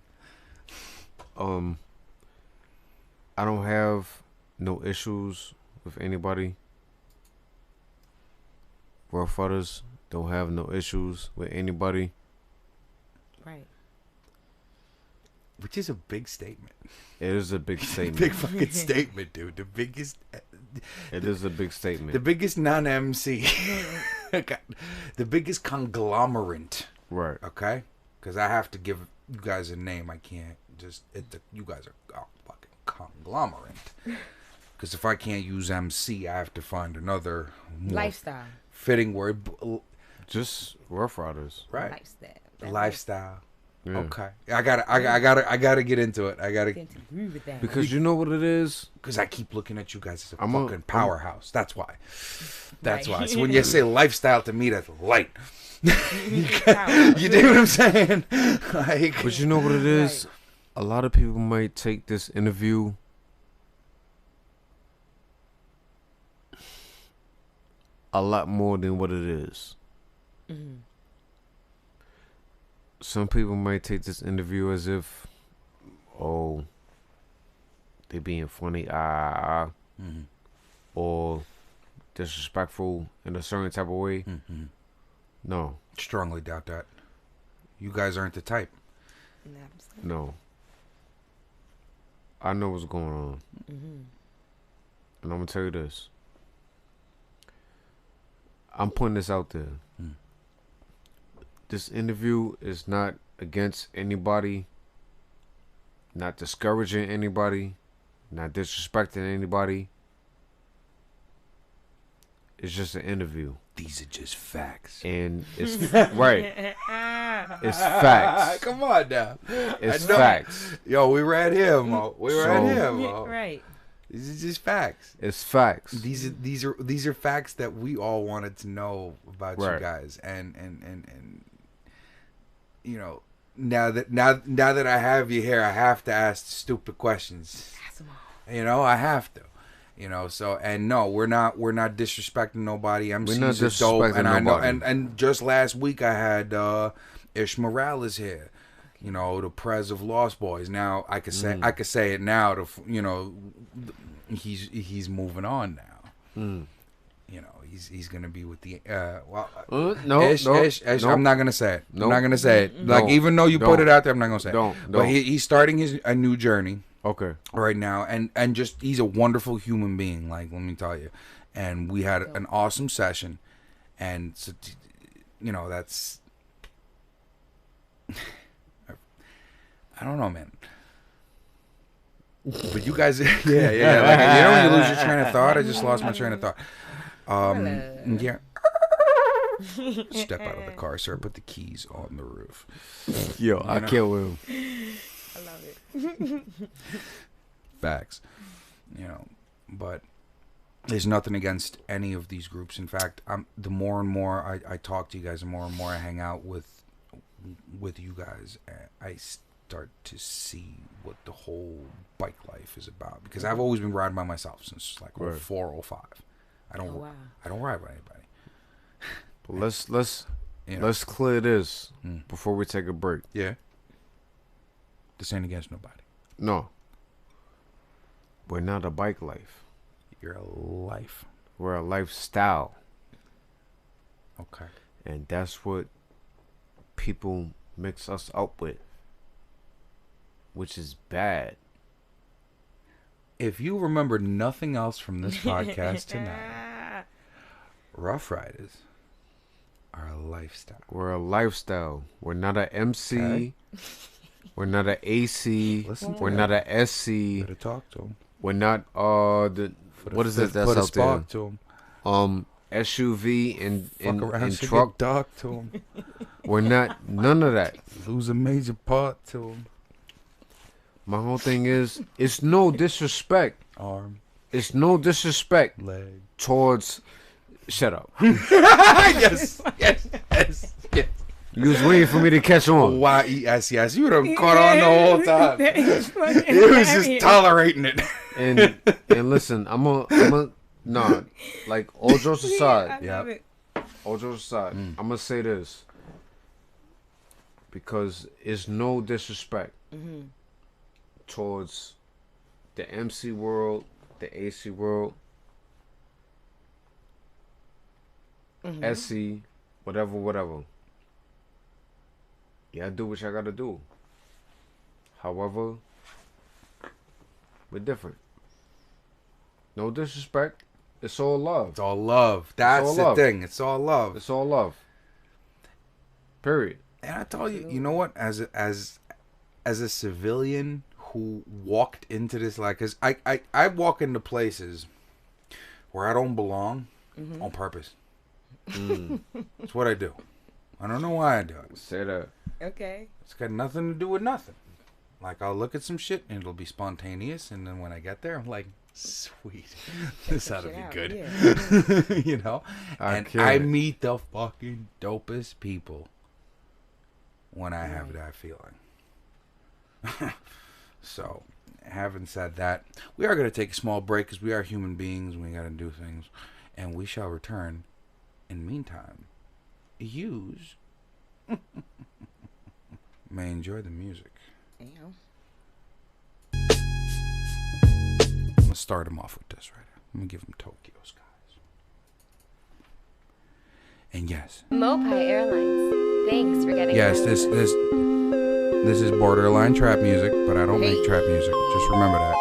I don't have no issues with anybody. Ruff Ryders don't have no issues with anybody. Right. Which is a big statement. It is a big statement. Big fucking statement, dude. The biggest. It is a big statement. The biggest non-MC. The biggest conglomerate. Right. Okay? Because I have to give you guys a name. I can't just... you guys are fucking conglomerate. Because if I can't use MC, I have to find another more Lifestyle. fitting word. Just Ruff Ryders. Right? Lifestyle. Lifestyle. Yeah. Okay. I gotta get into it. I gotta... Can't agree with that. Because you know what it is? Because I keep looking at you guys as a I'm fucking powerhouse. That's why. That's Right. why. So when you say lifestyle to me, that's light. Power. You know what I'm saying? Like, But you know what it is? A lot of people might take this interview a lot more than what it is. Some people might take this interview as if, oh, they being funny, or disrespectful in a certain type of way. No, strongly doubt that. You guys aren't the type. no. I know what's going on. And I'm going to tell you this. I'm putting this out there. This interview is not against anybody, not discouraging anybody, not disrespecting anybody. It's just an interview. These are just facts. And it's right. It's facts. Come on now. It's I know. facts. Yo, we were at him. We were at him. Right. These are just facts. It's facts. These are facts that we all wanted to know about you Right. guys, and you know, now that I have you here, I have to ask stupid questions. You know, I have to. You know, so and no, we're not disrespecting nobody. MCs We're not are dope, disrespecting and I know, nobody. and just last week I had Ish Morales here. You know, the Prez of Lost Boys. Now I could say it now. You know, he's moving on now. You know, he's gonna be with the Ish. I'm not gonna say it. I'm not gonna say it. Like, even though you put it out there, I'm not gonna say it. But he's starting a new journey. Okay. Right now, and just he's a wonderful human being. Like, let me tell you, and we had an awesome session, and so, you know, that's I don't know, man. But you guys, yeah. Like, you know when you lose your train of thought? I just lost my train of thought. Yeah. Step out of the car, sir. Put the keys on the roof. Yo, I kill him. I love it. Facts. You know, but there's nothing against any of these groups. In fact, the more and more I talk to you guys, the more and more I hang out with you guys, I start to see what the whole bike life is about. Because I've always been riding by myself since like 04, 05. I don't ride with anybody. But let's clear this before we take a break. Yeah. This ain't against nobody. No. We're not a bike life. You're a life. We're a lifestyle. Okay. And that's what people mix us up with, which is bad. If you remember nothing else from this podcast tonight, Ruff Ryders are a lifestyle. We're a lifestyle. We're not a MC. Okay. We're not a AC. Listen to We're that. not a SC. Better talk to him. We're not what is it that's put a out spark there? to him. SUV Fuck around and to truck. get dark to him. We're not none of that. Lose a major part to him. My whole thing is, it's no disrespect. Arm, It's no disrespect leg. towards. Shut up. yes. You was waiting for me to catch on. Y-E-S-S. You would have caught on the whole time. He was just tolerating it. And listen, I'm a nah. Like all jokes aside, all jokes aside, I'm gonna say this because it's no disrespect towards the MC world, the AC world, SC, whatever. Yeah, I do what I gotta do. However, we're different. No disrespect. It's all love. It's all love. That's all the love. thing. It's all love. It's all love. Period. And I tell you, you know what? As a civilian who walked into this, like, cause I walk into places where I don't belong on purpose. That's what I do. I don't know why I do it. Say that. Okay. It's got nothing to do with nothing. Like, I'll look at some shit and it'll be spontaneous, and then when I get there, I'm like, sweet, this ought to be good. Yeah. You know? I And get I it. meet the fucking dopest people when I have that feeling. So, having said that, we are going to take a small break because we are human beings and we got to do things. And we shall return. In the meantime, use may enjoy the music. Let's start him off with this right here. I'm going to give him Tokyo Skies. And yes. Mopai Airlines. Thanks for getting Yes, this is borderline trap music, but I don't make trap music. Just remember that.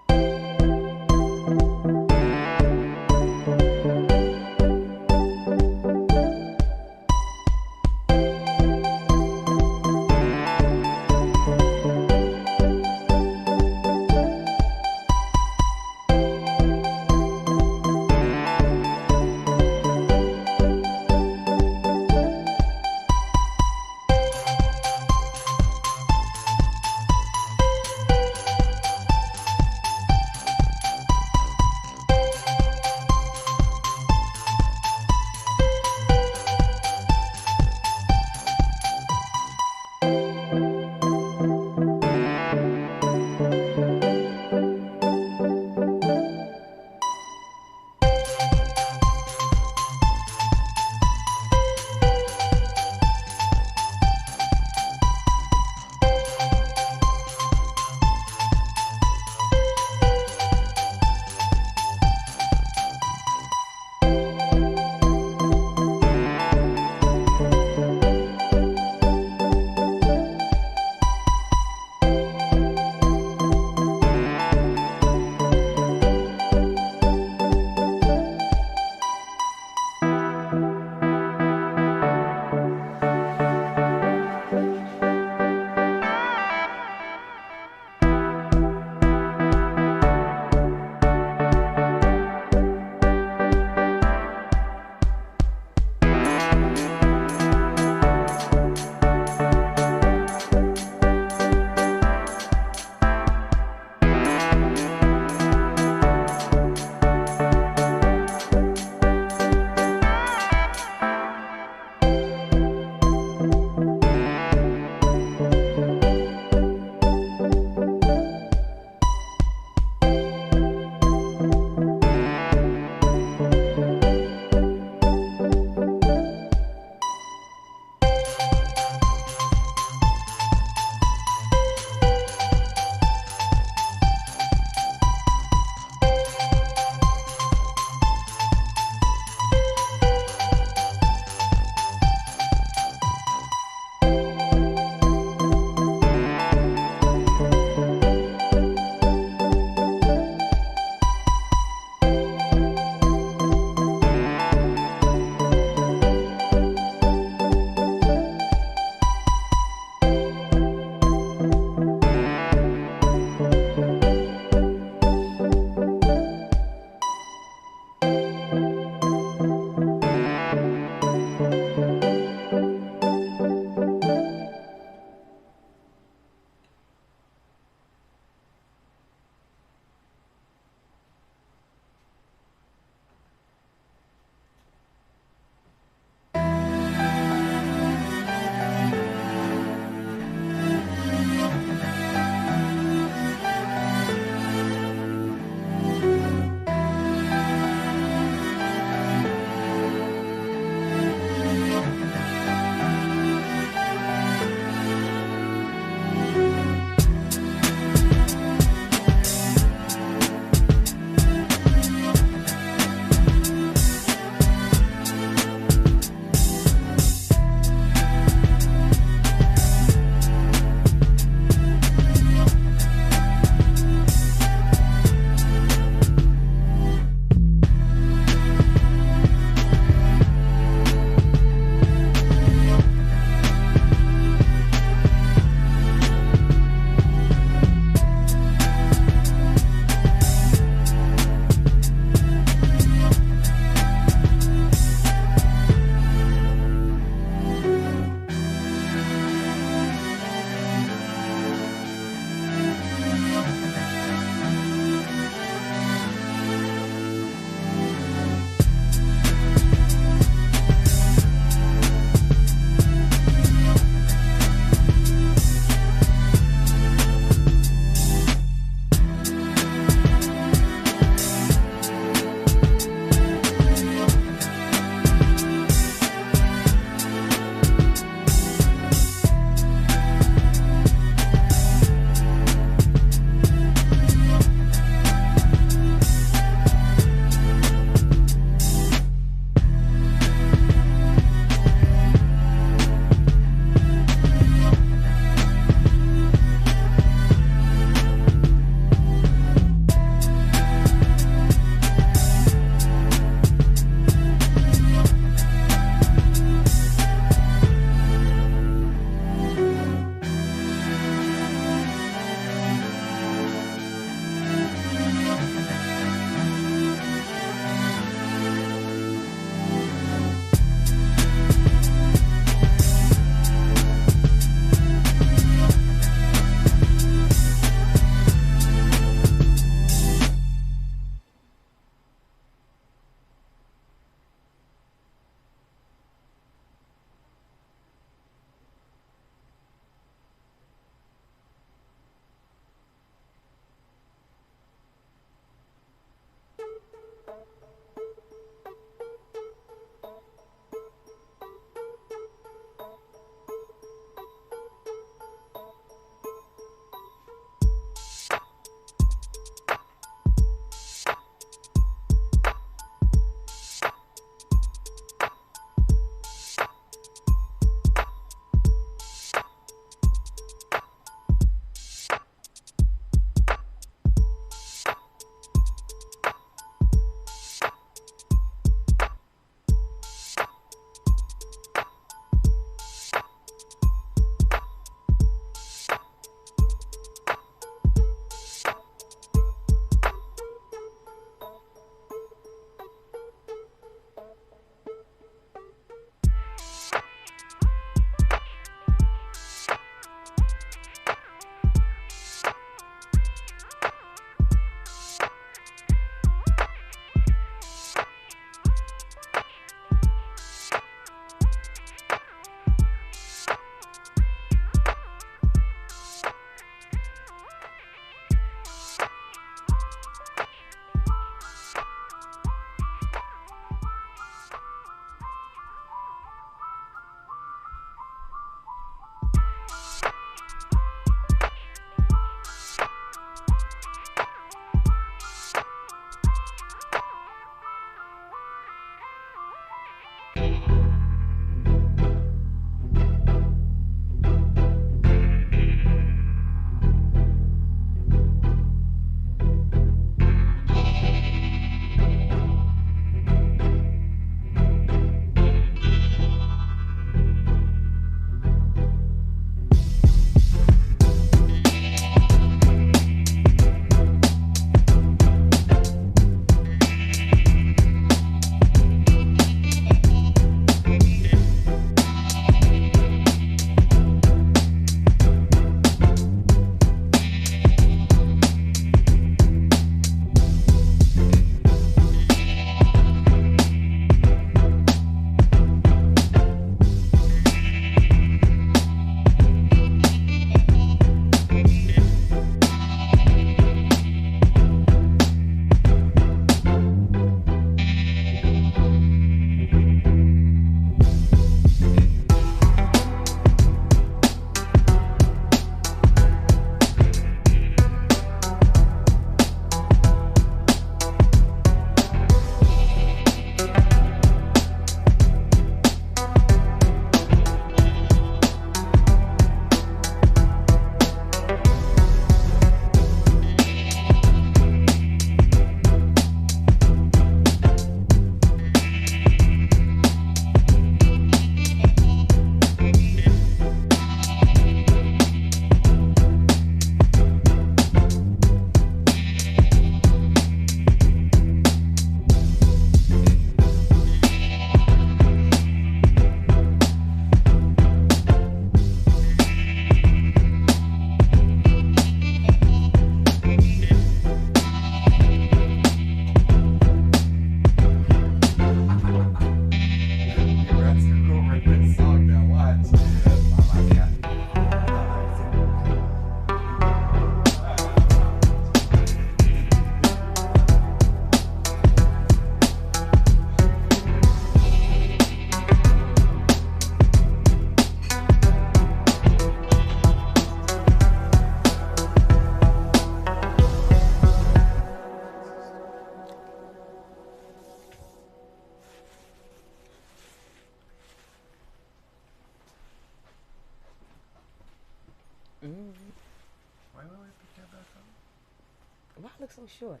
Why I look so short?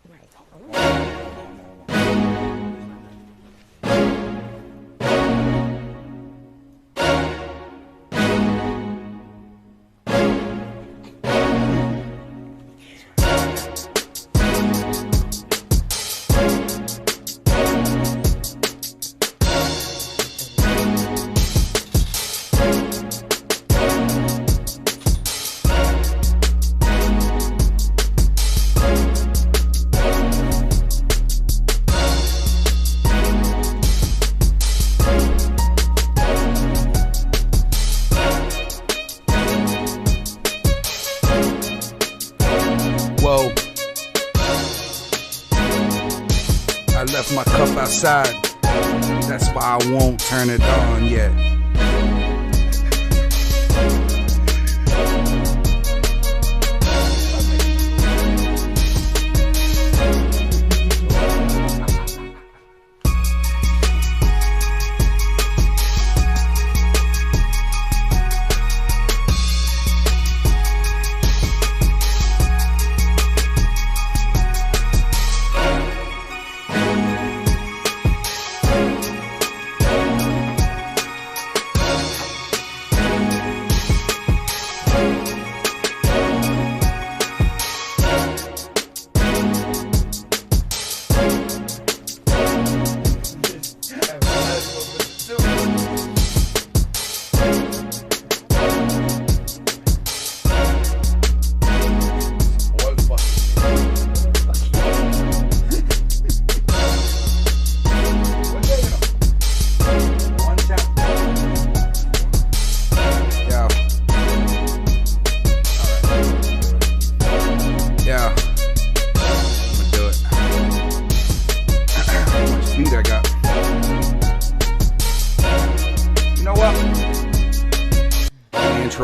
Right. Whoa. I left my cup outside. That's why I won't turn it on yet.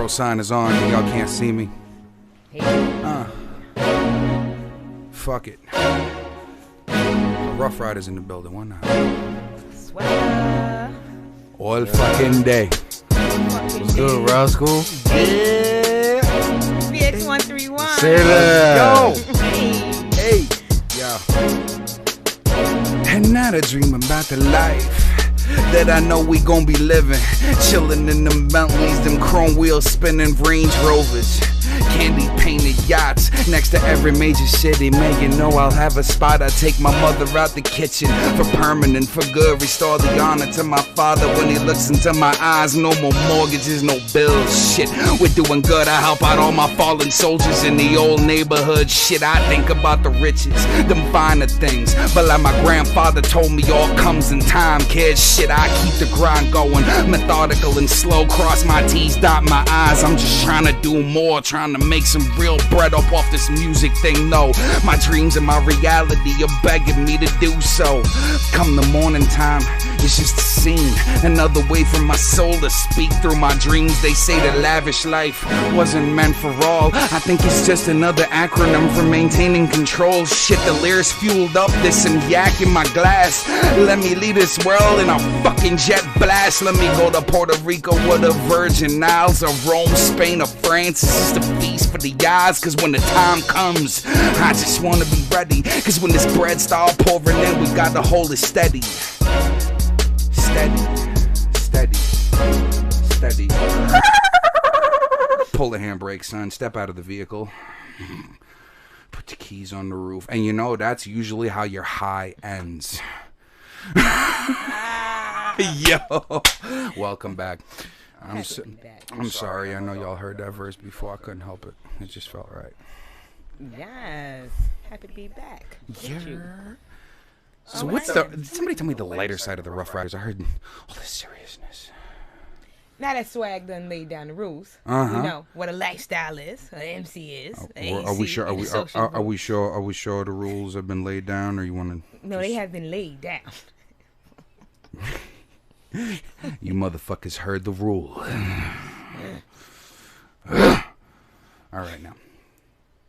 Sign is on, y'all can't see me. Fuck it. Ruff Ryders in the building, why not? Swagga. All fucking day. What's good, Rascal? Yeah. BX131. Say that. Yo. Hey. Hey. Yo. And now I dream about the life that I know we gon' be living. Chillin' in them Bentleys, them chrome wheels spinning Range Rovers. Candy painted yachts next to every major city. Man, you know I'll have a spot. I take my mother out the kitchen for permanent, for good. Restore the honor to my father when he looks into my eyes. No more mortgages, no bills. Shit, we're doing good. I help out all my fallen soldiers in the old neighborhood. Shit, I think about the riches, them finer things. But like my grandfather told me, all comes in time, kid. Shit, I keep the grind going, methodical and slow. Cross my T's, dot my I's. I'm just trying to do more, trying to make some real bread up off this music thing. No, my dreams and my reality are begging me to do so. Come the morning time, it's just a scene, another way for my soul to speak through my dreams. They say that lavish life wasn't meant for all. I think it's just another acronym for maintaining control. Shit, the lyrics fueled up, there's some yak in my glass. Let me leave this world in a fucking jet blast. Let me go to Puerto Rico or the Virgin Isles, or Rome, Spain, or France. This is the feast for the eyes, cause when the time comes, I just wanna be ready. Cause when this bread start pouring in, we gotta hold it steady. Steady, steady, steady. Pull the handbrake, son. Step out of the vehicle. Put the keys on the roof. And you know, that's usually how your high ends. Yo, welcome back. I'm sorry. I know y'all heard that verse before. I couldn't help it. It just felt right. Yes. Happy to be back. Yeah. So what's somebody tell me the lighter side of the Ruff Ryders. I heard all this seriousness. Now that Swag done laid down the rules, you know what a lifestyle is, an MC is. Are we sure? Are we sure? Are we sure the rules have been laid down, or you want to? No, they have been laid down. You motherfuckers heard the rule. All right, now,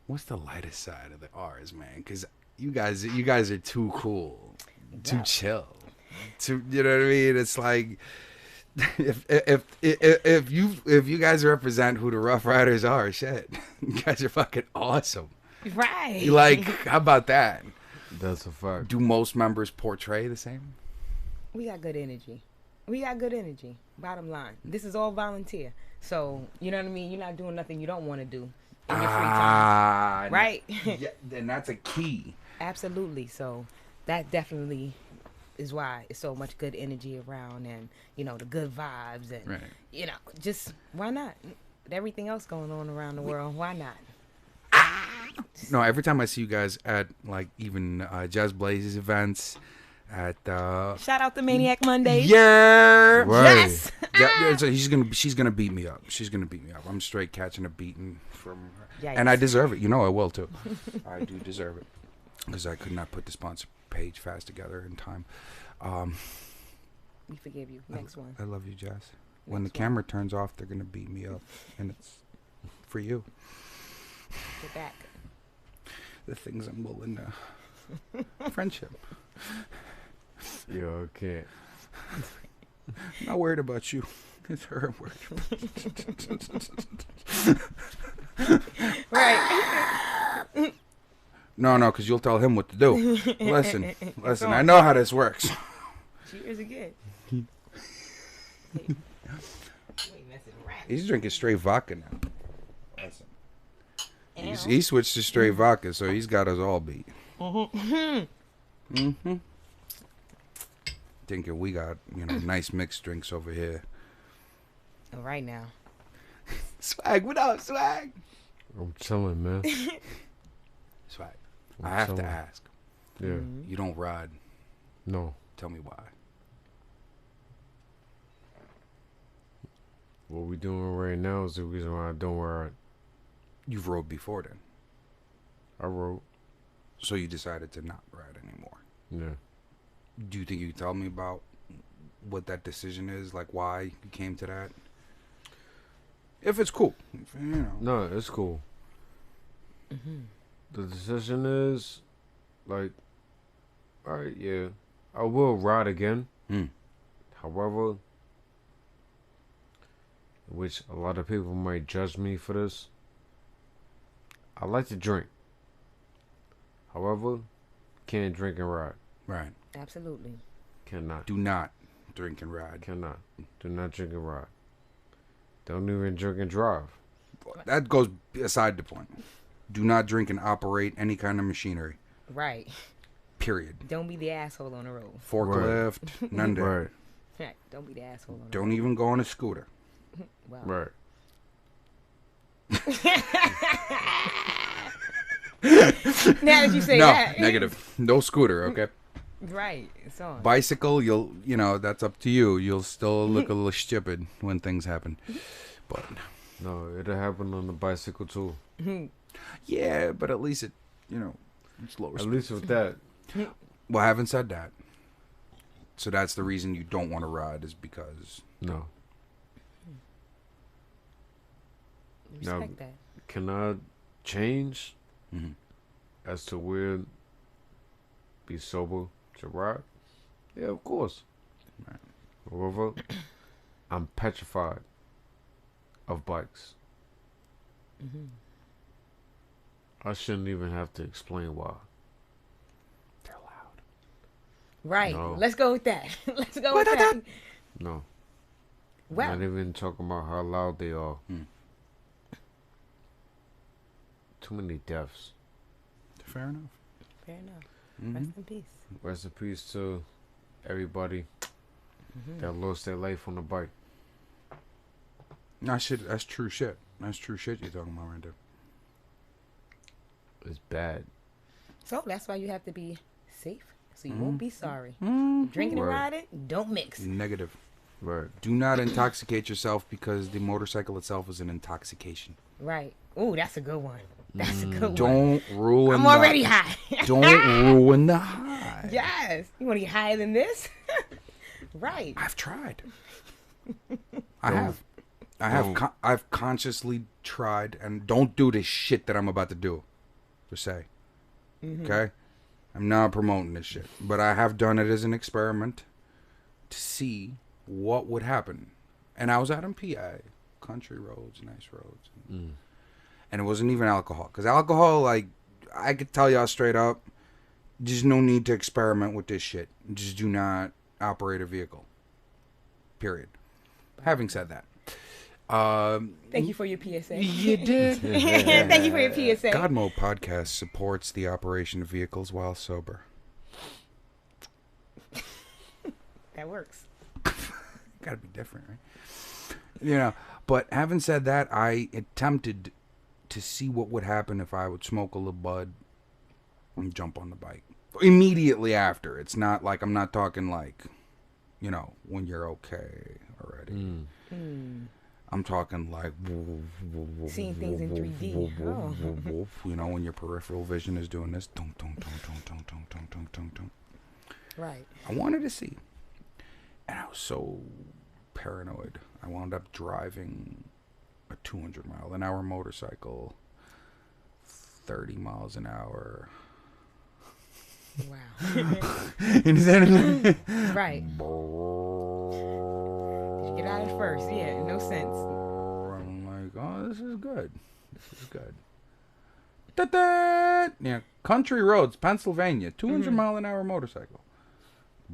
what's the lightest side of the R's, man? Because you guys are too cool, too chill, too. You know what I mean? It's like if you guys represent who the Ruff Ryders are, shit, you guys are fucking awesome. Right. Like, how about that? That's a fact. Do most members portray the same? We got good energy. We got good energy. Bottom line, this is all volunteer. So you know what I mean. You're not doing nothing you don't want to do in your free time, right? Yeah, then that's a key. Absolutely. So that definitely is why it's so much good energy around, and the good vibes, and just why not? With everything else going on around the world, why not? No, every time I see you guys at like even Jazz Blaze's events, at shout out to Maniac Monday. Yeah, right. Yes. Yeah, so she's gonna beat me up. She's gonna beat me up. I'm straight catching a beating from her, Yikes. and I deserve it. I will too. I do deserve it because I could not put the sponsor page fast together in time. We forgive you. Next one. I love you, Jazz. When the camera turns off, they're gonna beat me up, and it's for you. Get back. The things I'm willing to friendship. Yo, I can't. I'm not worried about you. It's her I'm worried about. Right. No, because you'll tell him what to do. Listen. I know how this works. Cheers again. You ain't messing around. He's drinking straight vodka now. Listen. Ow. He switched to straight vodka, so he's got us all beat. Thinking we got, nice mixed drinks over here. All right now. Swag, what up, Swag? I'm chilling, man. Swag. I'm I have to chilling. ask. Yeah. You don't ride. No. Tell me why. What we doing right now is the reason why I don't ride. You've rode before then. I rode. So you decided to not ride anymore. Yeah. Do you think you can tell me about what that decision is? Like why you came to that? If it's cool. No, it's cool. The decision is, like, alright, yeah, I will ride again. However, which a lot of people might judge me for this, I like to drink. However, can't drink and ride. Right. Absolutely. Cannot. Do not drink and ride. Cannot. Do not drink and ride. Don't even drink and drive. That goes aside the point. Do not drink and operate any kind of machinery. Right. Period. Don't be the asshole on the road. Forklift, none of that. Right. Right. Don't be the asshole on the Don't road. even go on a scooter. Well, Right. now that you say No, that. negative. No scooter, okay? Right. It's on. Bicycle, that's up to you. You'll still look a little stupid when things happen. But No, it'll happen on the bicycle too. yeah, but at least it's lower At speed. least with that. Well, I haven't said that. So that's the reason you don't want to ride is because No. Respect Now, that. can I change Mhm. as to where be sober to ride? Yeah, of course. Right. However, I'm petrified of bikes. I shouldn't even have to explain why. they're loud. Right. No. Let's go with that. Let's go with that. No. Well, Not even talking about how loud they are. Too many deaths. Fair enough. fair enough. Mhm. Rest in peace. Rest in peace to everybody that lost their life on the bike. No, shit, that's true shit. That's true shit you're talking about right there. It's bad. So that's why you have to be safe, so you won't be sorry. Mm. Drinking and Right. riding, don't mix. Negative. Right. Do not intoxicate yourself because the motorcycle itself is an intoxication. Right. Ooh, that's a good one. That's a good one. Don't ruin I'm already high. Don't ruin the high. Yes. You want to get higher than this? Right. I've tried. I've consciously tried, and don't do this shit that I'm about to do. Per se. Okay? I'm not promoting this shit. But I have done it as an experiment to see what would happen. And I was out in PA, country roads, nice roads. And it wasn't even alcohol. Because alcohol, like, I could tell y'all straight up, there's no need to experiment with this shit. Just do not operate a vehicle. Period. Having said that. Thank you for your PSA. You did. Thank you for your PSA. GodMode podcast supports the operation of vehicles while sober. That works. Gotta be different, right? You know, but having said that, I attempted to see what would happen if I would smoke a little bud and jump on the bike. Immediately after. It's not like, I'm not talking like, you know, when you're okay already. I'm talking like Seeing things in 3D. Oh. You know, when your peripheral vision is doing this. Right. I wanted to see. And I was so paranoid. I wound up driving a 200-mile-an-hour motorcycle, 30 miles an hour. Wow. Right. Get out at first. Yeah, no sense. I'm like, oh, this is good. This is good. Da-da! Yeah, country roads, Pennsylvania, 200-mile-an-hour motorcycle.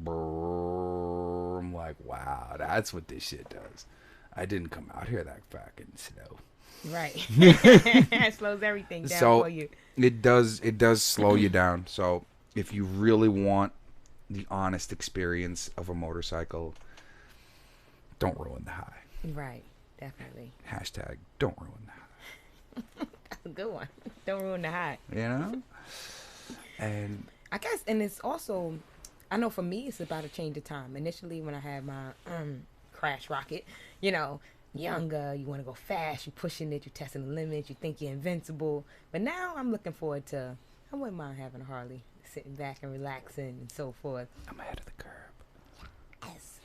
I'm like, wow, that's what this shit does. I didn't come out here that fucking slow. Right. It slows everything down for you. It does slow you down. So if you really want the honest experience of a motorcycle, don't ruin the high. Right. Definitely. Hashtag don't ruin the high. That's a good one. Don't ruin the high. You know? And I guess, and it's also, I know for me, it's about a change of time. Initially, when I had my crash rocket, you know, younger, you want to go fast, you're pushing it, you're testing the limits, you think you're invincible. But now I'm looking forward to, I wouldn't mind having a Harley, sitting back and relaxing and so forth. I'm ahead of the curve. Yes.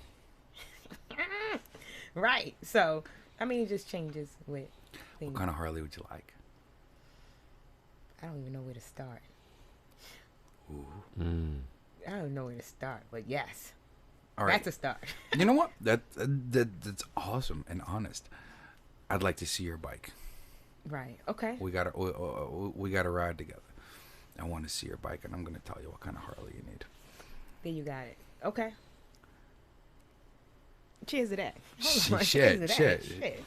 Right. So, I mean, it just changes with things. What kind of Harley would you like? I don't even know where to start. Ooh. I don't know where to start, but yes. All right. That's a start. You know what? That's awesome and honest. I'd like to see your bike. Right. Okay. We gotta ride together. I want to see your bike, and I'm gonna tell you what kind of Harley you need. There you got it. Okay. Cheers to that. Shit.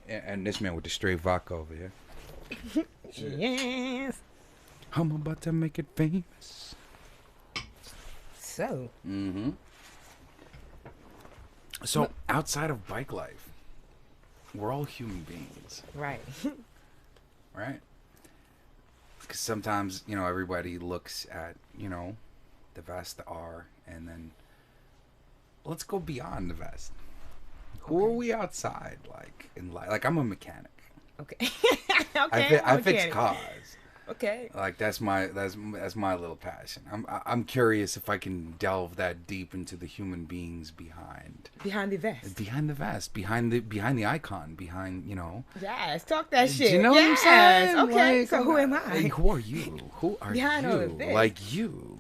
And this man with the straight vodka over here. Yes. I'm about to make it famous. So. Mm-hmm. So outside of bike life, we're all human beings. Right. Right? Because sometimes, you know, everybody looks at, you know, the vest, the R, and then let's go beyond the vest. Who are we outside, like, in life? Like, I'm a mechanic. Okay. Okay. I fix cars. Okay. Like, that's my little passion. I'm curious if I can delve that deep into the human beings behind the vest. Behind the vest, behind the icon, behind, you know. Yes, talk that shit. Do you know what I'm saying? Okay. Like, so who am I? Like, who are you? Who are behind all you? of this. Like you.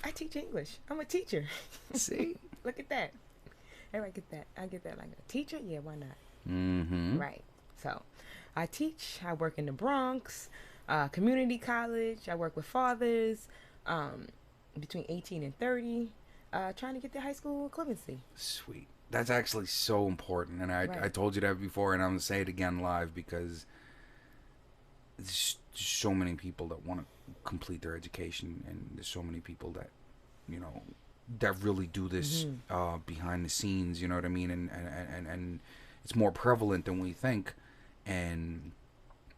I teach English. I'm a teacher. See? Look at that. Everybody get that. I get that like a teacher. Yeah, why not? Mm-hmm. Right. So, I teach. I work in the Bronx. Community college. I work with fathers between 18 and 30, trying to get their high school equivalency. Sweet. That's actually so important. And I told you that before, and I'm going to say it again live because there's so many people that want to complete their education, and there's so many people that, you know, that really do this behind the scenes, you know what I mean? And it's more prevalent than we think. And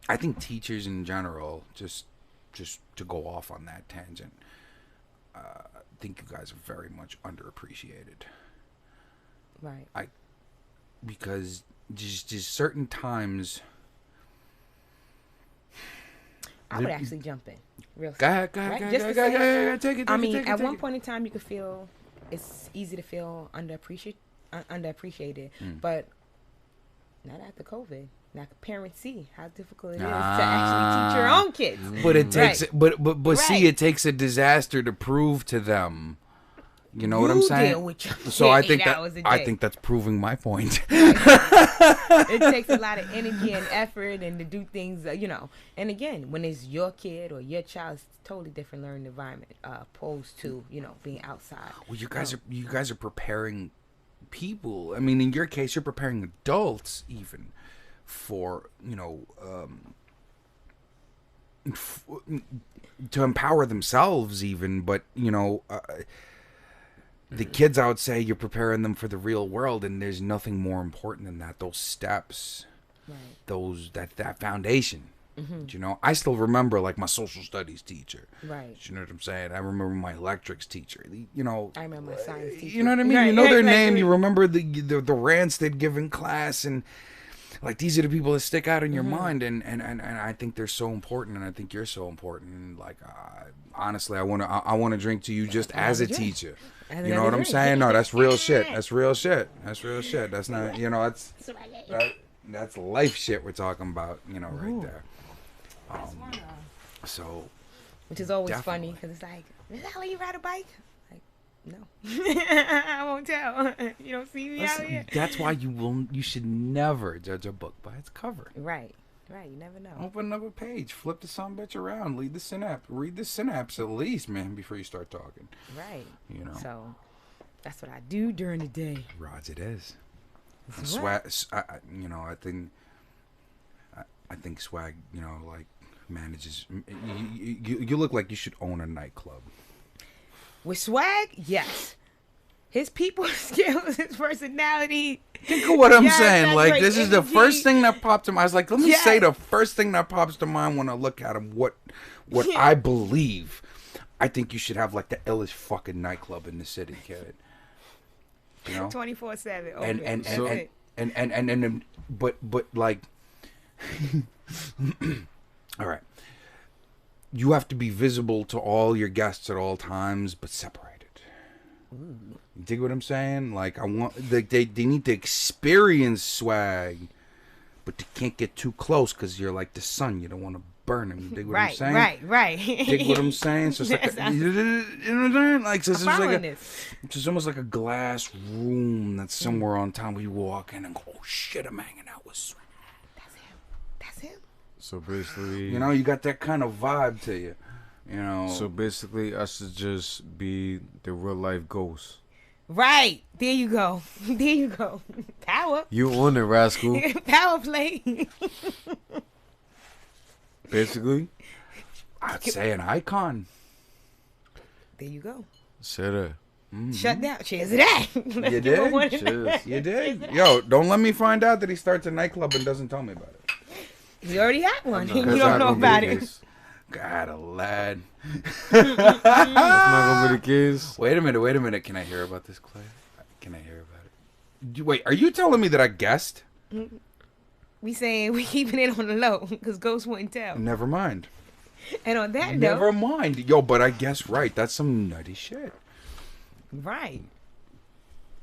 I think teachers in general, just to go off on that tangent, I think you guys are very much underappreciated. Right. Because just certain times. I would actually jump in. Real Go ahead. Take it. I mean, at one point in time, you could feel it's easy to feel underappreciated, but not after COVID. Now parents see how difficult it is to actually teach your own kids. But it takes, but see, it takes a disaster to prove to them You know what I'm saying? Deal with your So I kid think 8 that hours a I day. think that's proving my point. It takes a lot of energy and effort and to do things, you know. And again, when it's your kid or your child, it's a totally different learning environment opposed to, you know, being outside. Well, you guys are preparing people. I mean, in your case, you're preparing adults even for, you know, to empower themselves even. But, you know, the kids, I would say, you're preparing them for the real world, and there's nothing more important than that. Those steps, Right. that foundation. You know, I still remember like my social studies teacher. Right. You know what I'm saying? I remember my electrics teacher. You know, I remember my science teacher. you know what I mean? Right, you know right, their right, name. right. You remember the rants they'd give in class, and like these are the people that stick out in your mind. And I think they're so important, and I think you're so important. And like honestly, I wanna drink to you just as a teacher. You know what I'm saying? No, that's real shit. That's real shit. That's real shit. That's not, you know, that's life shit we're talking about. You know, right there. So, Which is always Definitely. funny because it's like, is that how you ride a bike? Like, no. I won't tell. You don't see me out here. that's why you should never judge a book by its cover. Right. Right. You never know. Open another page, flip the son bitch around, read the synapse at least, man, before you start talking. Right. You know. So that's what I do during the day. Rods it is. That's Swag, you know, I think Swag, you know, like manages. You look like you should own a nightclub. With Swag, yes. His people skills, his personality. Think of what I'm Yes, saying. that's Like great this is the energy. first thing that popped to mind. I was like, let me Yes. say the first thing that pops to mind when I look at him. What Yeah. I believe. I think you should have like the illest fucking nightclub in the city, kid. You know. 24/7. And but like all right, you have to be visible to all your guests at all times but separated. You dig what I'm saying? Like I want they need to experience Swag, but they can't get too close because you're like the sun, you don't want to burn him. You dig what I'm Right, saying? right. Dig what I'm saying? So it's like Yes, you know what I'm saying? Like so it's I'm like following this. it's just almost like a glass room that's somewhere on town where you walk in and go, oh shit, I'm hanging out with Swag. That's him. So basically, You know, you got that kind of vibe to you. You know. So basically, I should just be the real life ghost. Right. There you go. There you go. Power. You on it, rascal. Power play. Basically, I'd say an icon. There you go. say that. Shut down. Cheers to that. Let's You give him did? one. Cheers. You did? Yo, don't let me find out that he starts a nightclub and doesn't tell me about it. He already had one. You That's don't not know gonna be about the it. case. God, a lad. That's not gonna be the case. Wait a minute. Can I hear about this, Clay? Can I hear about it? Wait, are you telling me that I guessed? We saying we keeping it on the low because Ghost wouldn't tell. Never mind. And on that Never note, mind. Yo, but I guess right. That's some nutty shit. right.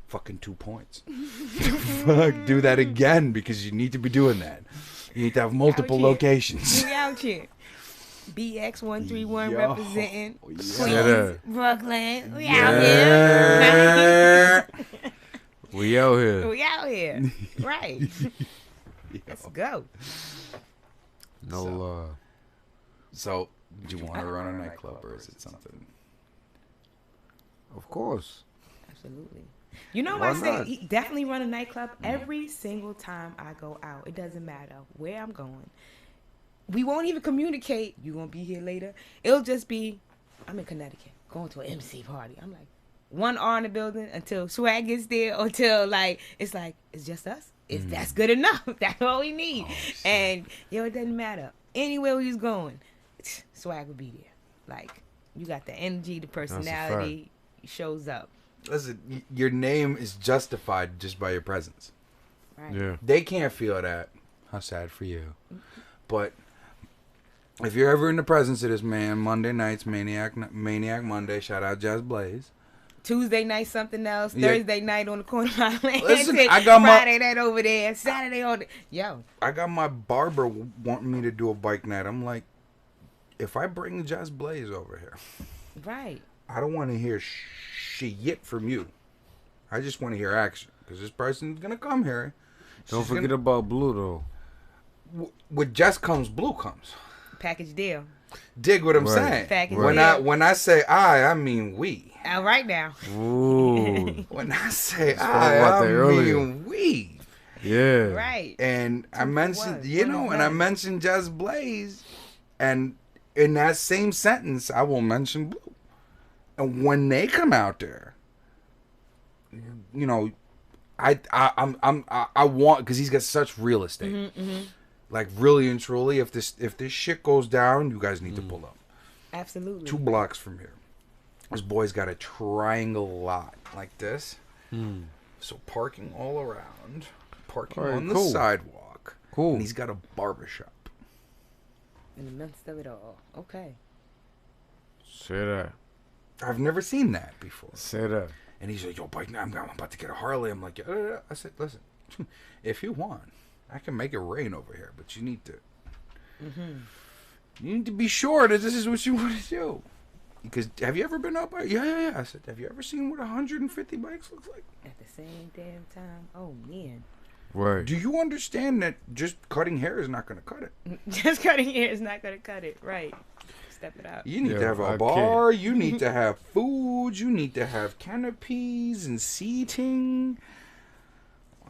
Fucking 2 points. Fuck, do that again because you need to be doing that. You need to have multiple Out here. locations. We out here. BX131 Yo. representing Yeah. Say that. Brooklyn. We out here. We out here. We out here. Right. Let's go. No So, do you want to run a nightclub or is it something? Of course. Absolutely. You know Why what I say? not? He definitely run a nightclub every single time I go out. It doesn't matter where I'm going. We won't even communicate. You gonna be here later? It'll just be, I'm in Connecticut, going to an MC party. I'm like, 1 hour in the building until Swag gets there, or till like it's just us. That's good enough. That's all we need. And yo, it doesn't matter. Anywhere we was going, Swag would be there. Like, you got the energy, the personality, shows up. Listen, your name is justified just by your presence. Right. Yeah. They can't feel that. How sad for you. But if you're ever in the presence of this man, Monday nights, Maniac Monday, shout out Jazz Blaze. Tuesday night something else. Yeah. Thursday night on the corner of my land. Listen, I got my- Friday night over there. Saturday on the... Yo. I got my barber wanting me to do a bike night. I'm like, if I bring Jazz Blaze over here, Right. I don't want to hear shit from you. I just want to hear action because this person's gonna come here. Don't forget about blue though. With just comes, blue comes. Package deal. Dig what I'm Right. saying. Package When deal. when I say I mean we. All right now. Ooh. When I say Spoke about I that earlier. mean we. Yeah. Right. And I for mentioned, one. you One know, is and I none. mentioned Just Blaze, and in that same sentence, I will mention Blue. And when they come out there, you know, I want, because he's got such real estate, like really and truly. If this shit goes down, you guys need to pull up. Absolutely. 2 blocks from here, this boy's got a triangle lot like this. So parking all around, parking Alright, on the cool. sidewalk. Cool. And he's got a barbershop. In the midst of it all. Okay. Say that. I've never seen that before. Say that. And he's like, yo, bike, I'm about to get a Harley. I'm like, yeah. I said, listen, if you want, I can make it rain over here, but you need to, you need to be sure that this is what you want to do. Because have you ever been up? Yeah. I said, have you ever seen what 150 bikes looks like? At the same damn time. Oh, man. Right. Do you understand that just cutting hair is not going to cut it? Just cutting hair is not going to cut it. Right. Step it up. You need Yeah, to have I a bar. You need to have food. You need to have canopies and seating.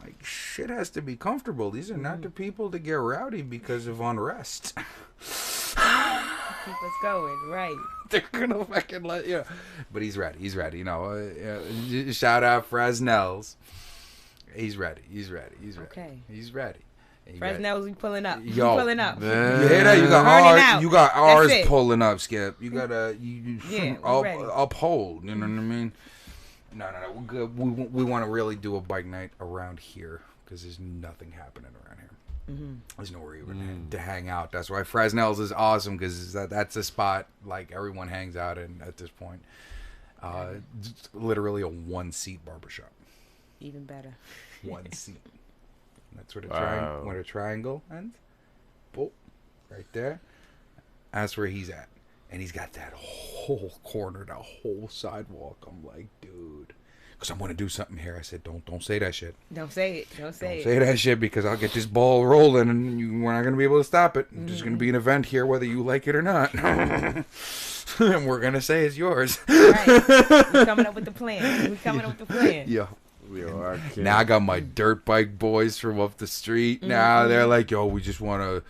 Like, shit has to be comfortable. These are not the people to get rowdy because of unrest. Keep us going. Right. They're gonna fucking let you. But he's ready. He's ready. You know. Shout out Fresnel's. He's ready. He's ready. He's ready. Okay. He's ready. Fresno's we pulling up. We Yo, pulling up. man. You hear that? You got Burning ours. out. You got That's ours it. pulling up, Skip. You gotta Yeah, we ready. uphold. You know what I mean? No. We're good. We want to really do a bike night around here because there's nothing happening around here. There's nowhere even to hang out. That's why Fresnel's is awesome because that's a spot like everyone hangs out in at this point. It's literally a 1-seat barbershop. Even better. 1 seat. That's where the Wow. where the triangle ends. Boop, right there. That's where he's at, and he's got that whole corner, that whole sidewalk. I'm like, dude, because I'm gonna do something here. I said, don't say that shit. Don't say it. Don't say Don't it. say that shit because I'll get this ball rolling, and we're not gonna be able to stop it. There's gonna be an event here, whether you like it or not, and we're gonna say it's yours. Right. We coming up with the plan. We coming up with the plan. Yeah. Yo, I can't. Now I got my dirt bike boys from up the street. Now they're like, yo, we just want to,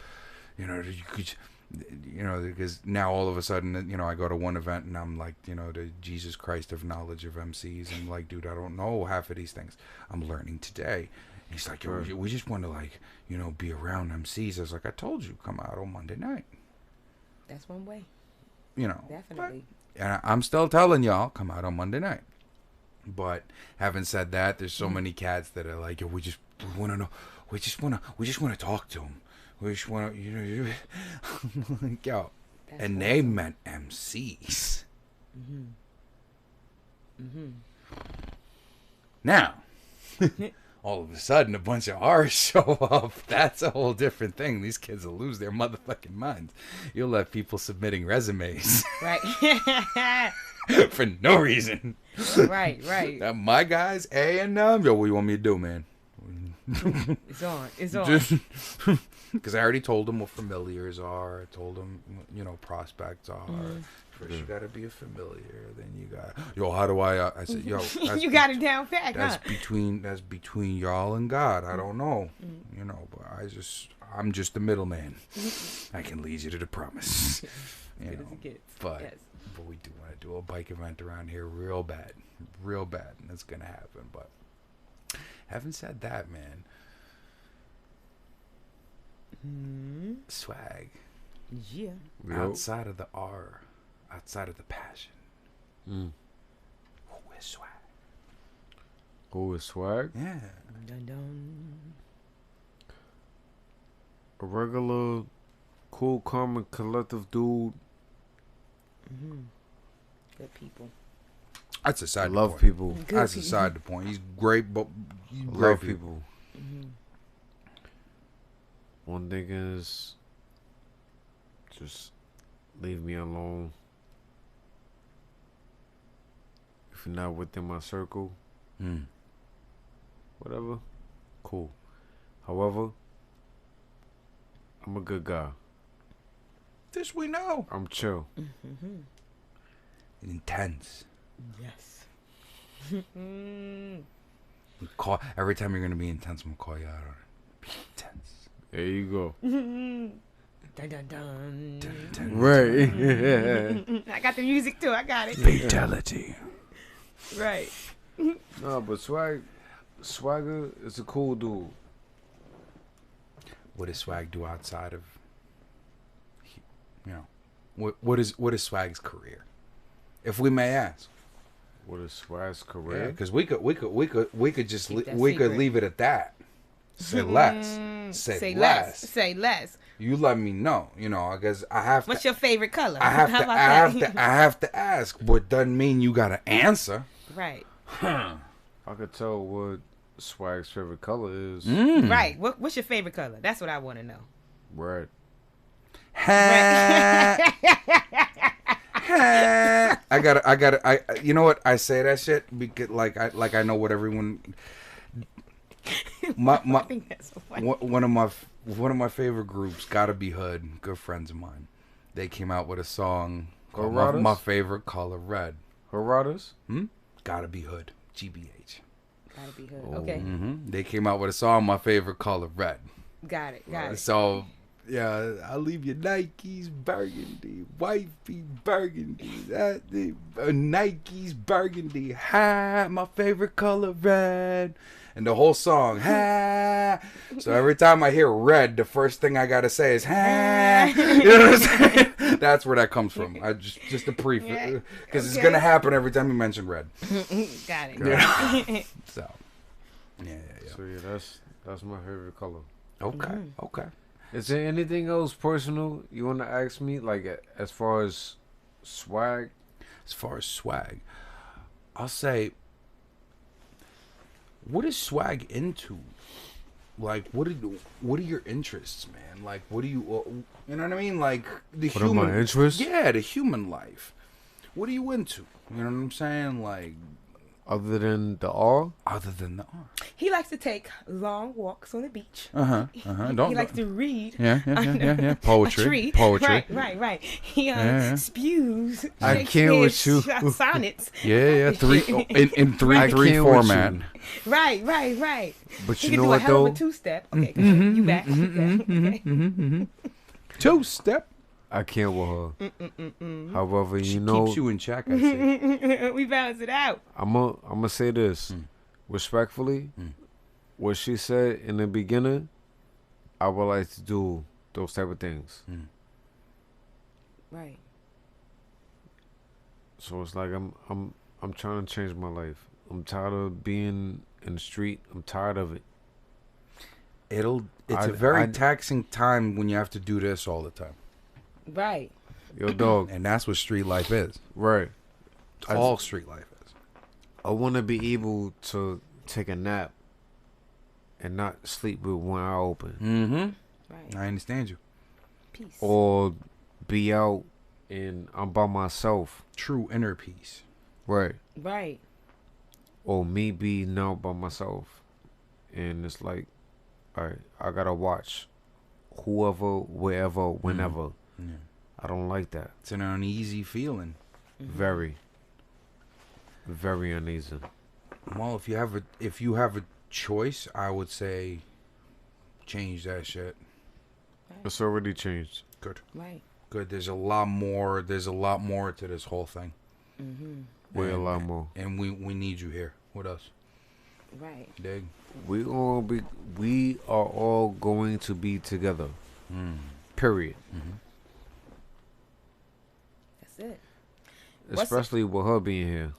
because now all of a sudden, I go to one event and I'm like, the Jesus Christ of knowledge of MCs. I'm like, dude, I don't know half of these things. I'm learning today. And he's like, yo, we just want to be around MCs. I was like, I told you, come out on Monday night. That's one way. But, Definitely. and I'm still telling y'all, come out on Monday night. But having said that, there's so many cats that are like, yo, we want to know, we just want to talk to them. We just want to, like, yo, That's and they meant MCs. Now, all of a sudden, a bunch of R's show up. That's a whole different thing. These kids will lose their motherfucking minds. You'll have people submitting resumes Right. for no reason. Right. My guys, A&M, yo, what do you want me to do, man? It's on. It's on. Because I already told them what familiars are. I told them, prospects are. First, you got to be a familiar. Then you got, yo, how do I said, yo. You got it down pat, huh? That's between y'all and God. I don't know. But I'm just the middleman. I can lead you to the promise. Good as it gets. But Yes. we do want to do a bike event around here real bad, and it's gonna happen. But having said that, man, swag Yeah. outside of the R, outside of the passion, who is swag? Who is swag? Yeah, Dun dun. A regular, cool, calm, and collective dude. Good people. that's a side. I to love point. people. Good That's a people. side to point. He's great, but he's I great love people. people. One thing is, just leave me alone. if you're not within my circle, whatever, cool. However, I'm a good guy. This we know. I'm chill. Intense. Yes. Every time you're gonna be intense, I'm gonna call you out on it. Be intense. There you go. Dun, dun, dun. Right. I got the music too. I got it. Fatality. Right. No, but Swagga is a cool dude. What does Swag do outside of, you know, what is Swag's career, if we may ask? What is Swag's career? Yeah, because we could just Keep that we could secret. leave it at that. Say less. Say less. Say less. You let me know. You know, because I have What's to. your favorite color? I have How to. about I have that? to. I have to ask, but doesn't mean you gotta answer. Right. I could tell what Swag's favorite color is. Right. What's your favorite color? That's what I want to know. Red. You know what? I say that shit because I know what everyone. I think that's so funny. One of my favorite groups, Gotta Be Hood, good friends of mine. They came out with a song called my favorite color, red. Ruff Ryders? Gotta Be Hood, GBH. Gotta be hood. Okay. They came out with a song, my favorite color, red. Got it. Got it. So, yeah, I'll leave your Nikes burgundy, wifey burgundy, Nikes burgundy, ha, my favorite color, red. And the whole song, ha. So every time I hear red, the first thing I gotta say is, ha. You know what I'm saying? That's where that comes from. I just a prefix, because it's gonna happen every time you mention red. Got it. Yeah. So, yeah. So yeah, that's my favorite color. Okay, okay. Is there anything else personal you want to ask me, like as far as swag? As far as swag, I'll say, what is Swag into? Like, what are your interests, man? Like, what do you know what I mean? Like, What are my interests? Yeah, the human life. What are you into? You know what I'm saying? Like, Other than the R? other than the art. He likes to take long walks on the beach. Don't He likes to read. Yeah. Poetry. A tree. Poetry. Right. He Yeah. spews. I can't with Shakespeare's you. Sonnets. Yeah. In three I three can't with format. you. Right. But He you can know do a what hell though? of a two-step. Okay, you back. Okay. Two step. I can't with her. However, you know, Keeps you in check. I see. We balance it out. I'm gonna say this respectfully. What she said in the beginning, I would like to do those type of things. Right. So it's like I'm trying to change my life. I'm tired of being in the street. I'm tired of it. It's a very taxing time when you have to do this all the time. Right. Yo, dog. And that's what street life is. Right. All street life is. I want to be able to take a nap and not sleep with one eye open. Right. I understand you. Peace. Or be out and I'm by myself. True inner peace. Right. Right. Or me being out by myself. And it's like, all right, I got to watch whoever, wherever, whenever. Yeah. I don't like that. It's an uneasy feeling. Very uneasy. Well, if you have a choice, I would say change that shit. It's already changed. Good. Right. Good. There's a lot more to this whole thing. Way a lot more. And we need you here with us. Right. Dig? We are all going to be together. Period. That's it. Especially with her being here.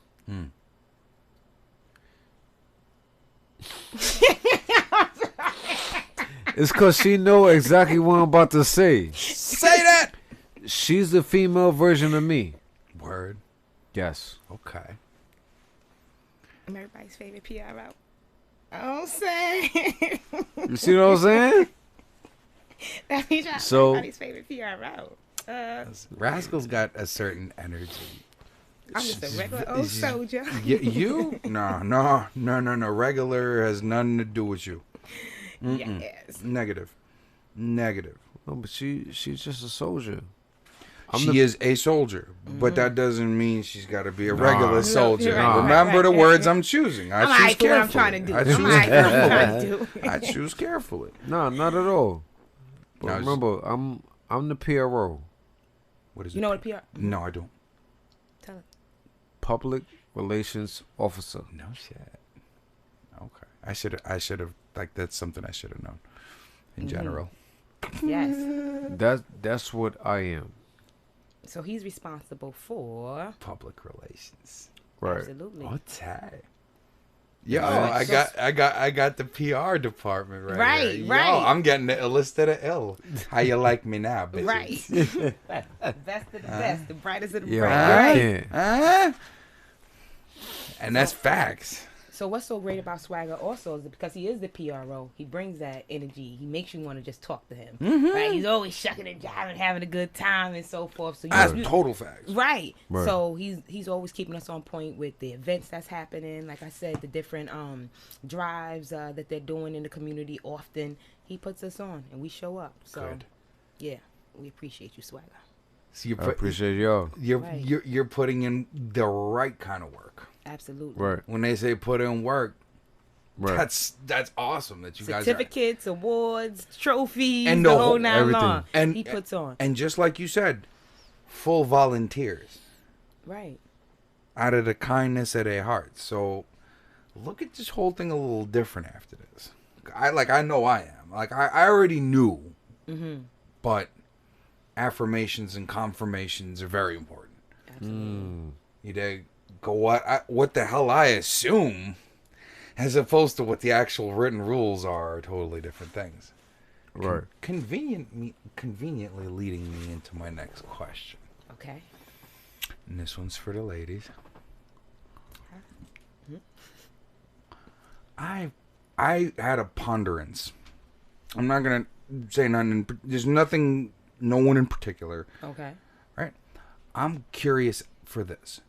It's cause she know exactly what I'm about to say. Say that. She's the female version of me. Word. Yes. Okay. I'm everybody's favorite PR out. I'm saying. You see what I'm saying? That means I'm So- everybody's favorite PR out. Rascal's got a certain energy. I'm just a regular old soldier. You? No. Regular has nothing to do with you. Yes. Negative. No, but she's just a soldier. She is a soldier, but that doesn't mean she's got to be a regular soldier. Right, Remember the words I'm choosing. I choose carefully. I'm trying to do. I I'm choose like, what I'm trying to carefully. do. I choose carefully. No, not at all. But No, remember, I'm the PRO. What is it? You know what PR? No, I don't. Tell it. Public Relations Officer. No shit. Okay. I should have, like, that's something I should have known in general. Yes. That's what I am. So he's responsible for Public relations. Right. absolutely. What's that? Yo, Right. I got the PR department right Right, here. right. Yo, I'm getting the illest of the ill. How you like me now, bitch? Right. Best of the best, the brightest of the Yeah, bright. I Right. can't. Huh? And that's facts. So what's so great about Swagga also is that because he is the PRO, he brings that energy. He makes you want to just talk to him. Right? He's always shucking and jiving, having a good time and so forth. So That's you total facts. right. Right. So he's always keeping us on point with the events that's happening. Like I said, the different drives that they're doing in the community. Often he puts us on and we show up. So Good. yeah, we appreciate you, Swagga. So you I appreciate y'all. Right. you're putting in the right kind of work. Absolutely. Right. When they say put in work, Right. that's awesome that you guys are. Certificates, awards, trophies, And the the whole whole- nine everything. long. And He puts on. And just like you said, full volunteers Right. out of the kindness of their hearts. So look at this whole thing a little different after this. I know I am. Like I already knew, but affirmations and confirmations are very important. Absolutely. You dig? Go what the hell I assume, as opposed to what the actual written rules are totally different things. Right. Conveniently leading me into my next question. Okay. And this one's for the ladies. I had a ponderance. I'm not gonna say nothing. There's nothing. No one in particular. Okay. Right. I'm curious for this.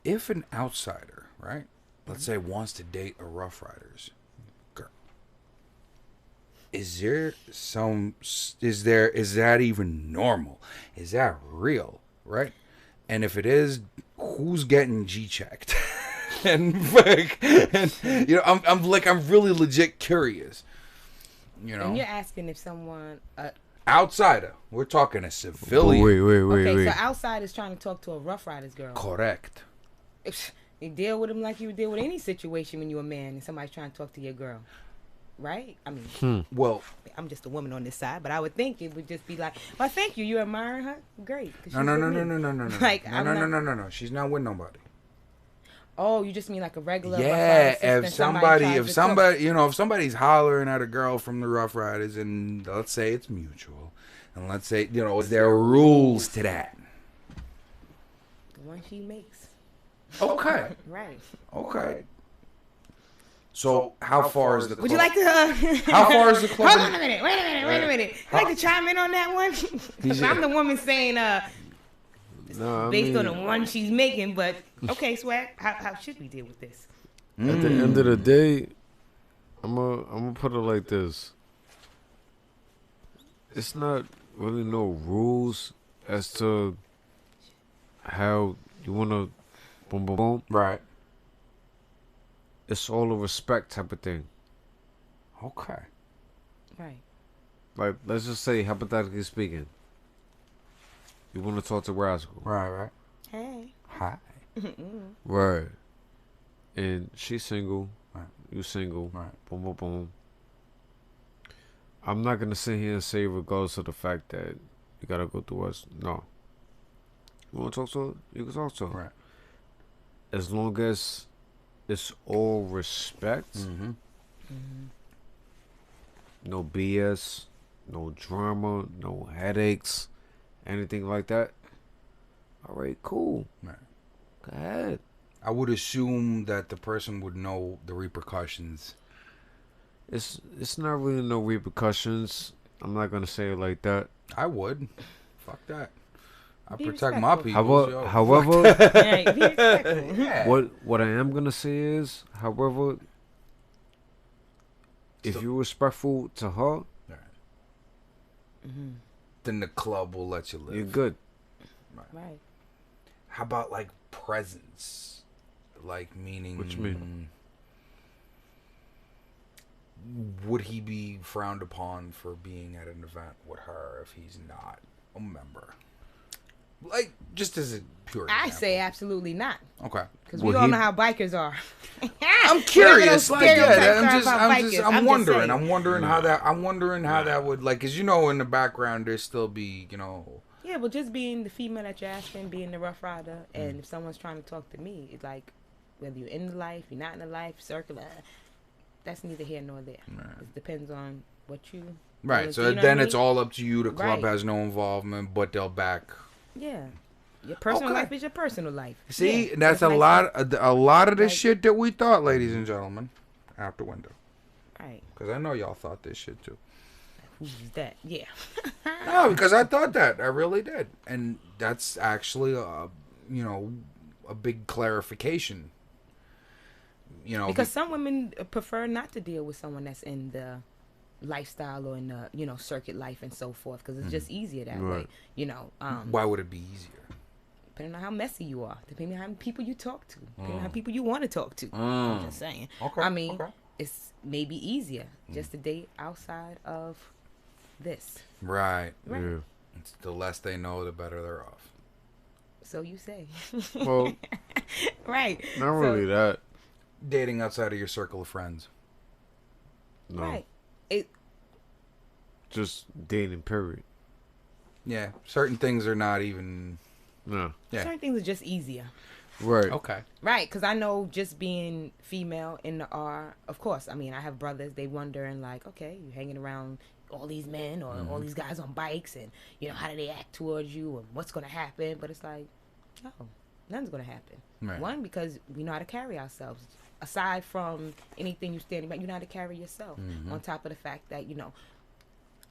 If an outsider, right, let's say wants to date a Ruff Ryders girl, is that even normal? Is that real, right? And if it is, who's getting G-checked? and you know, I'm really legit curious. You know, And you're asking if someone outsider. We're talking a civilian. Wait. okay, so outside is trying to talk to a Ruff Ryders girl. Correct. You deal with them like you would deal with any situation when you're a man and somebody's trying to talk to your girl, right? I mean, Well, I'm just a woman on this side, but I would think it would just be like, well, thank you. You admire her? Great. 'cause no. she's with me. Like, I'm not- No. She's not with nobody. Oh, you just mean like a regular Ruff Yeah, Ryders assistant, if tries to talk- if somebody's hollering at a girl from the Ruff Ryders, and let's say it's mutual, and let's say, you know, there are rules to that. the one she makes, Okay. right? Okay. So how far is the club? Would you like to? How far is the club? Hold on a minute. Wait a minute. I'd like to chime in on that one. 'Cause I'm the woman saying, No, I based mean, on the one she's making, but okay, Swag, how should we deal with this? at the end of the day, I'm gonna put it like this. It's not really no rules as to how you wanna boom boom boom. Right. It's all a respect type of thing. Okay. Right. Like, let's just say, hypothetically speaking, you want to talk to Rascal. Right. Hey. Hi. Right. And she's single. Right. You single. Right. Boom, boom, boom. I'm not going to sit here and say, regardless of the fact that you got to go through us. No. You want to talk to her? You can talk to her. Right. As long as it's all respect. Mm-hmm. No BS. No drama. No headaches. Anything like that. All right, cool. Right. Go ahead. I would assume that the person would know the repercussions. It's not really no repercussions. I'm not gonna say it like that. I would. Fuck that. I Be protect my respectful. people. However, Right, be respectful. Yeah. what I am gonna say is, however, if you're respectful to her, Then the club will let you live. you're good. Right. How about like presents? Like meaning. What you mean? Would he be frowned upon for being at an event with her if he's not a member? Like, just as a pure I example. say absolutely not. Okay. Because Well, we all he- know how bikers are. I'm curious. Whatever Like, those stereotypes yeah, are about bikers, I'm wondering. saying. I'm wondering how that. I'm wondering how that would like, cause you know, in the background there still be, Yeah, well, just being the female that you're asking, being the Rough Rider, and if someone's trying to talk to me, it's like, whether you're in the life, you're not in the life, circular, that's neither here nor there. It depends on what you... right. So you know then what I it's mean? all up to you. The club Right. has no involvement, but they'll back. Yeah. Your personal Okay. life is your personal life. See, Yeah, that's a nice. lot. A lot of the Like- shit that we thought, ladies and gentlemen, out the window. Right. Because I know y'all thought this shit too. Who's that? Yeah. No, because I thought that. I really did. And that's actually a big clarification. Because some women prefer not to deal with someone that's in the lifestyle or in the, circuit life and so forth, because it's just easier that way. Why would it be easier? Depending on how messy you are, depending on how many people you talk to, depending on how people you want to talk to. I'm just saying. Okay, I mean, okay. it's maybe easier just to date outside of this. Right. Right. Yeah. It's the less they know, the better they're off. So you say. Well, Right. not really that. Dating outside of your circle of friends. No. Right. Just dating, period. Yeah. Certain things are not even. No. Yeah. Certain things are just easier. Right. Okay. Right, because I know just being female in the R, of course, I mean, I have brothers, they wondering like, okay, you hanging around all these men or all these guys on bikes and, how do they act towards you and what's going to happen? But it's like, no, nothing's going to happen. Right. One, because we know how to carry ourselves. Aside from anything you're standing back, you know how to carry yourself. On top of the fact that,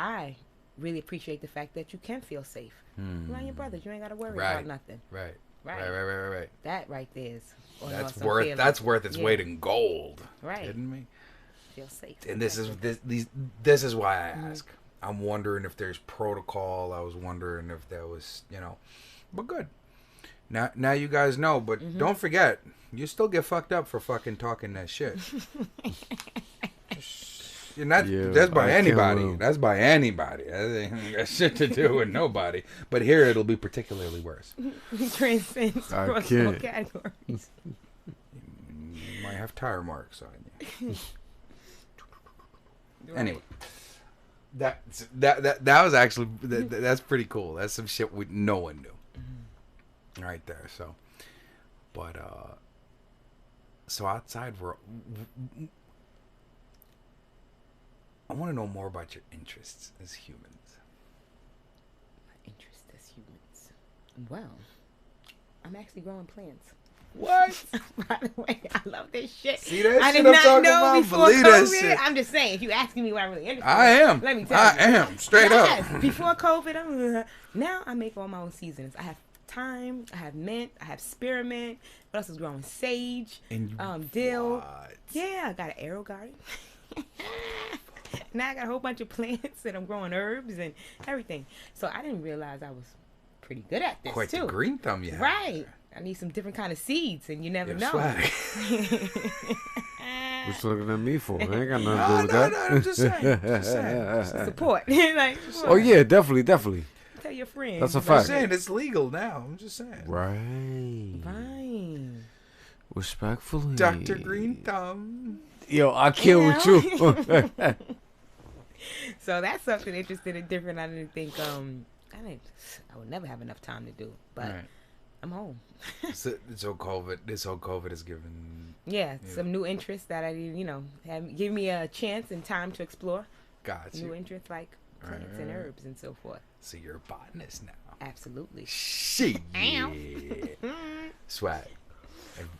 I really appreciate the fact that you can feel safe. Around your brothers, you ain't got to worry about nothing. Right. Right. Right. That right there is. on That's some worth. fair That's level. worth its Yeah. weight in gold. Right. Kidding me? Feel safe. And this is why I ask. I'm wondering if there's protocol. I was wondering if there was, but good. Now you guys know, but don't forget, you still get fucked up for fucking talking that shit. And that's by I anybody. can't- That's by anybody. That ain't got shit to do with nobody. But here it'll be particularly worse. Transcends I across all can't. categories. You might have tire marks on you. Anyway, that was actually that's pretty cool. That's some shit no one knew, right there. So, but so outside I want to know more about your interests as humans. My interest as humans. Well, I'm actually growing plants. What? By the way, I love this shit. See that I shit did I'm not talking know about? before Believe that COVID. shit. I'm just saying, if you asking me what I'm really interested I in, am. let me tell I you. am straight Yes, up. before COVID, now I make all my own seasonings. I have thyme, I have mint, I have spearmint. What else is growing? Sage, And dill. what? Yeah, I got an arrow garden. Now I got a whole bunch of plants and I'm growing herbs and everything. So I didn't realize I was pretty good at this Quite too. the green thumb you have. Right. I need some different kind of seeds and you never Yo, know. swag. What you looking at me for? I ain't got nothing to do No, with no, that. no, I'm just saying. Just saying. Support. Like, Oh yeah, definitely. tell your friends. That's a I'm fact. saying it's legal now. I'm just saying. Right. Fine. Respectfully. Dr. Green Thumb. Yo, I kill with you. So that's something interesting and different. I didn't think I would never have enough time to do, but Right. I'm home. So this whole COVID has given. Yeah, some new interests that I didn't, give me a chance and time to explore. Got New you. interests like plants and herbs and so forth. So you're a botanist now. Absolutely. Shit. Ow. Swag.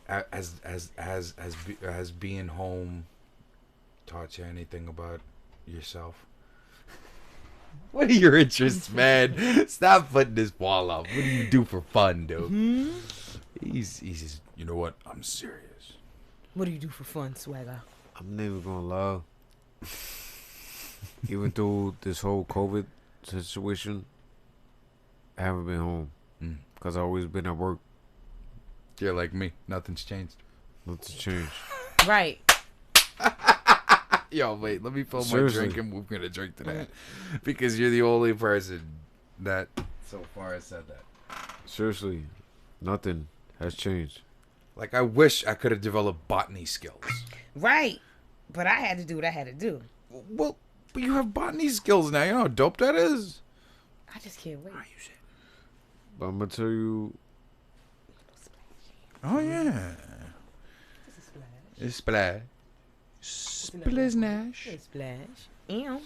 Has being home taught you anything about yourself? What are your interests, man? Stop putting this ball up. What do you do for fun, dude? He's just, you know what? I'm serious. What do you do for fun, Swagga? I'm never gonna lie. Even through this whole COVID situation, I haven't been home because I've always been at work. You're like me. Nothing's changed. Nothing's changed. Right. Yo, wait. Let me fill my Seriously. drink and we're going to drink to that. Because you're the only person that so far has said that. Seriously, nothing has changed. Like, I wish I could have developed botany skills. Right. But I had to do what I had to do. Well, but you have botany skills now. You know how dope that is? I just can't wait. But I'm gonna tell you, Oh, yeah. It's splash. Spliznash. Splash. Ew.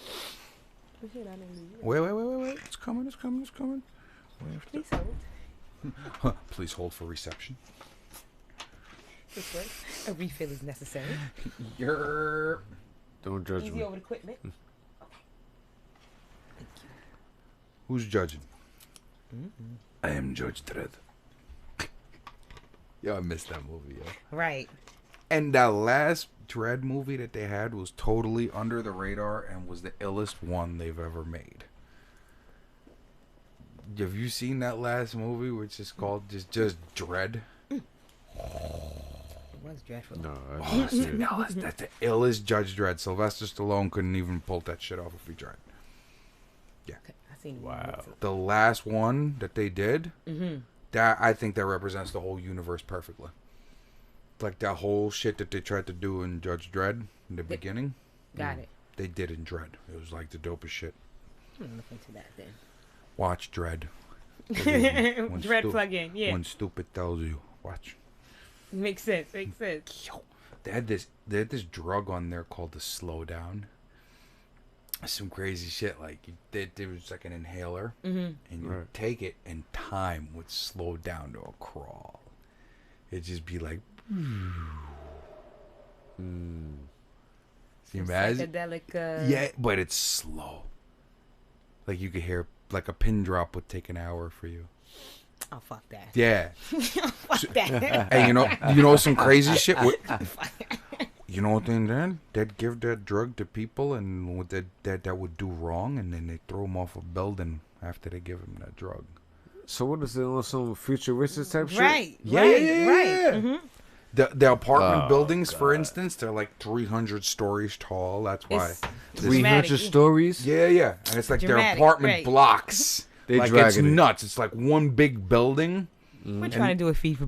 Wait. It's coming. Please hold. Please hold for reception. This way. A refill is necessary. You're... don't judge Easy me. over the equipment. Okay. Thank you. Who's judging? I am Judge Dredd. Yo, I missed that movie, yo. Right. And that last Dredd movie that they had was totally under the radar and was the illest one they've ever made. Have you seen that last movie, which is called just Dredd? It was dreadful. No, I Oh, didn't see it. that's the illest Judge Dredd. Sylvester Stallone couldn't even pull that shit off if he tried. I seen it. Wow. The last one that they did, that I think that represents the whole universe perfectly. Like that whole shit that they tried to do in Judge Dredd in the beginning, Got it. they did in Dredd. It was like the dopest shit. I'm gonna look into that then. Watch Dredd. Dread plug-in, yeah. When stupid tells you, watch. Makes sense. Yo, they had this drug on there called the Slow Down. Some crazy shit. Like there was like an inhaler, and you take it, and time would slow down to a crawl. It'd just be like. Can you imagine? Psychedelic. Yeah, but it's slow. Like you could hear like a pin drop would take an hour for you. Oh, fuck that. Yeah. Fuck that. And you know some crazy shit. You know what they did? They'd give that drug to people, and what that would do wrong, and then they throw them off a building after they give them that drug. So what is it on some futuristic type shit? Right. Yeah. Mm-hmm. The apartment buildings, for instance, they're like 300 stories tall. That's why. It's 300 dramatic. stories? Yeah. And it's like Dramatic, their apartment right. blocks. They like it's dragging it. nuts. It's like one big building. We're trying to do a feed for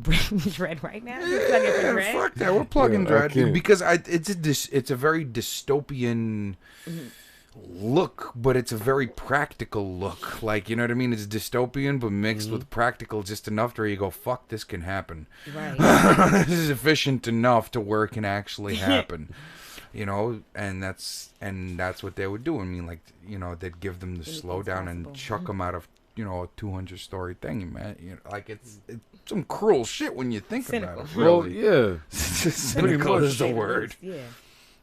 Dread right now. We're plugging for Yeah, Dread. fuck that. We're plugging Yeah, Dredd okay. because it's a very dystopian look, but it's a very practical look. Like, you know what I mean? It's dystopian, but mixed with practical just enough where you go, fuck, this can happen. Right. This is efficient enough to where it can actually happen. You know, and that's what they would do. I mean, like, you know, they'd give them the slow down and possible. chuck them out of, you know, a 200-story thing, man. You know, like it's some cruel shit when you think Cynical. about it. Well, Really, yeah. cynical is the word. Yeah.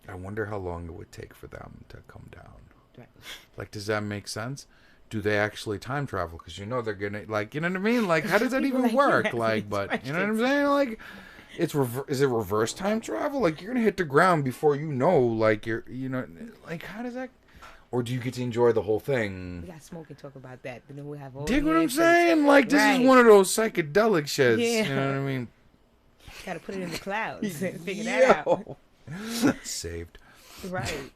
I wonder how long it would take for them to come down. Right. Like, does that make sense? Do they actually time travel? Because you know they're gonna, like, you know what I mean? Like, how does that even Like, work? you Like, ask but these you know what I'm saying? Like, it's is it reverse time travel? Like, you're gonna hit the ground before you know. Like, you know, like, how does that? Or do you get to enjoy the whole We thing? got to smoke and talk about that. But then we'll have all Dig the what I'm answers. saying? Like, this Right. is one of those psychedelic shits. Yeah. You know what I mean? Got to put it in the clouds and figure that out. Saved. Right.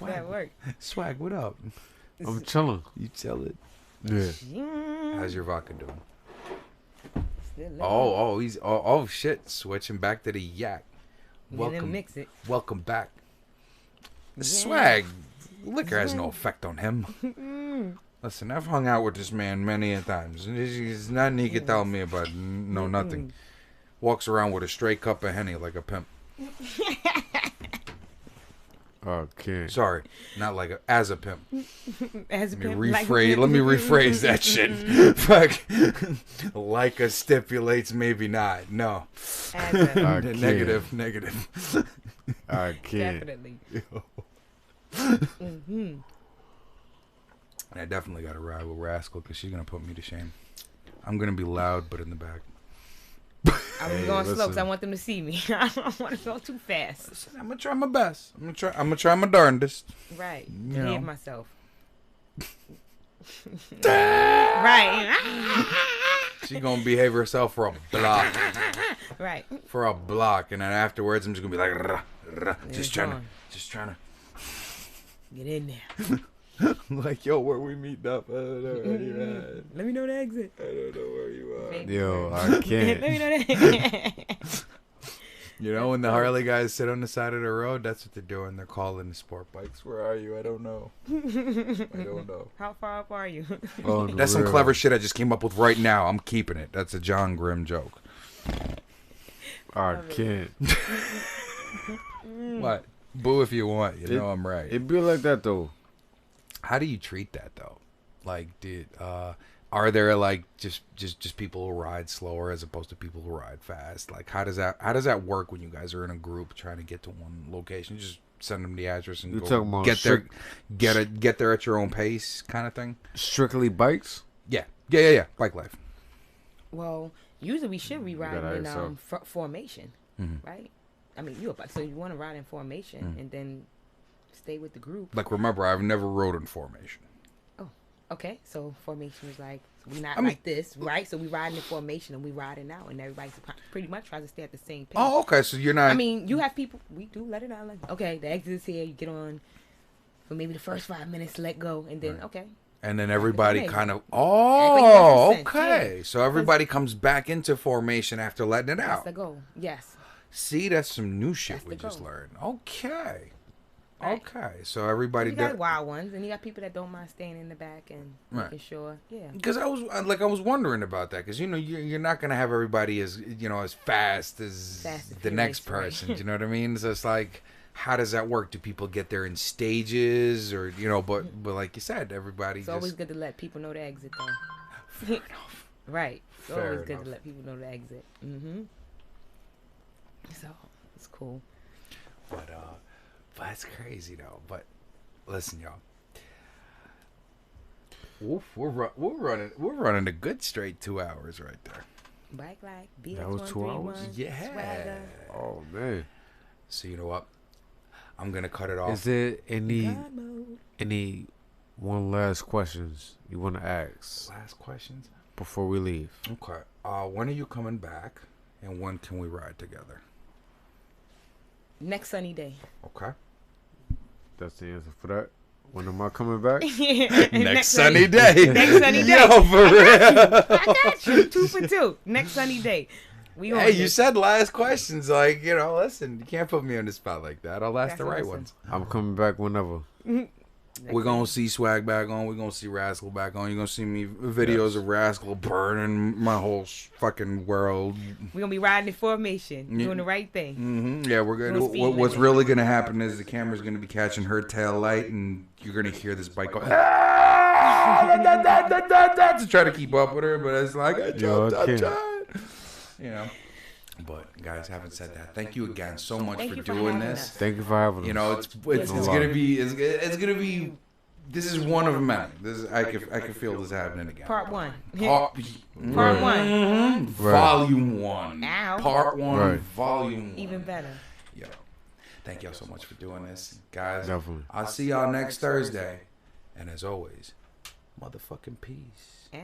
That worked. Swag, what up? I'm chilling. You tell it. Yeah. How's your vodka doing? Still living. Oh, shit. Switching back to the yak. We didn't Welcome. mix it. Welcome back. Swag. Liquor has no effect on him. Listen, I've hung out with this man many a times. There's nothing he can tell me about. No, nothing. Walks around with a straight cup of Henny like a pimp. Okay. Sorry, not like Mm-hmm. as a pimp. As a Let me pimp, like a rephrase. pimp. Let me rephrase that shit. Fuck. Like a stipulates, maybe not. No. As a, I can't. Negative. I can't. definitely. And I definitely got to ride with Rascal because she's going to put me to shame. I'm going to be loud, but in the back. I'm going slow because I want them to see me. I don't want to go too fast. Listen, I'm going to try my best. I'm going to try my darndest. Right. You know. Behave myself. Right. She's going to behave herself for a block. Right. For a block. And then afterwards, I'm just going to be like, rah, rah, just trying to. Get in there. Like, yo, where we meet up? I don't know where you at. Let me know the exit. I don't know where you are. Yo, I can't. Let me know the You know, when the Harley guys sit on the side of the road, that's what they're doing. They're calling the sport bikes. Where are you? I don't know. I don't know. How far up are you? Oh, That's some clever shit I just came up with right now. I'm keeping it. That's a John Grimm joke. I can't. What? Boo if you want. You know I'm right. It be like that though. How do you treat that though? Like, are there like just people who ride slower as opposed to people who ride fast? Like, how does that work when you guys are in a group trying to get to one location? You just send them the address and You go talking about get there at your own pace, kind of thing. Strictly bikes? Yeah. Bike life. Well, usually we should be riding gotta in ask her. formation, right? I mean, so you want to ride in formation and then stay with the group. Like, remember, I've never rode in formation. Oh, okay. So formation is like, we're not like this, right? So we riding in formation and we riding out, and everybody pretty much tries to stay at the same pace. Oh, okay. So you're not. I mean, you have people. We do let it out. Like, okay, the exit is here. You get on for maybe the first 5 minutes. Let go, and then okay. And then everybody Okay. kind of. Like Oh, makes sense, okay. yeah. So everybody comes back into formation after letting it That's out. the goal. Yes. See, that's some new shit That's we the just goal. learned. Okay. Right. Okay. So everybody You got does. wild ones, and you got people that don't mind staying in the back and Right. making sure. Yeah. Because I was wondering about that, because you're not gonna have everybody as as fast as Fast and the next furious, right? person. Do you know what I mean? So it's like, how does that work? Do people get there in stages, or But like you said, everybody It's just always good to let people know the exit, though. fair enough. Right. It's Fair always good enough. to let people know the exit. So it's cool. But that's crazy though. But listen, y'all. Oof, we're running a good straight 2 hours right there. Bike like BX131. That was 2 hours? Yeah. Swagga. Oh man. So you know what? I'm gonna cut it off. Is there GodMode. any one last questions you want to ask Last questions. before we leave? Okay. When are you coming back, and when can we ride together? Next sunny day. Okay. That's the answer for that. When am I coming back? Next sunny day. Next sunny day. Yo, for real. I got you. 2 for 2. Next sunny day. We on Hey, you this. said last questions. Like, listen, you can't put me on the spot like that. I'll ask That's the right awesome. ones. I'm coming back whenever. We're going to see Swag back on. We're going to see Rascal back on. You're going to see me videos of Rascal burning my whole fucking world. We're going to be riding in formation. Yeah. Doing the right thing. Mm-hmm. Yeah, we're going No to. speed What's limit. really going to happen is the camera's going to be catching her tail light, and you're going to hear this bike go to try to keep up with her, but it's like, I jumped, I can't. But guys, haven't said that. Thank you again so much Thank for you for doing having this. us. Thank you for having us. It's a lot. gonna be it's gonna be. This is one of many. I can feel this happening again. Part 1. Part, Part 1. Volume 1. Ow. Part 1. Right. Volume 1. Even better. Yo, thank y'all so much for doing this, guys. Definitely. I'll see y'all next Thursday, and as always, motherfucking peace. Ow.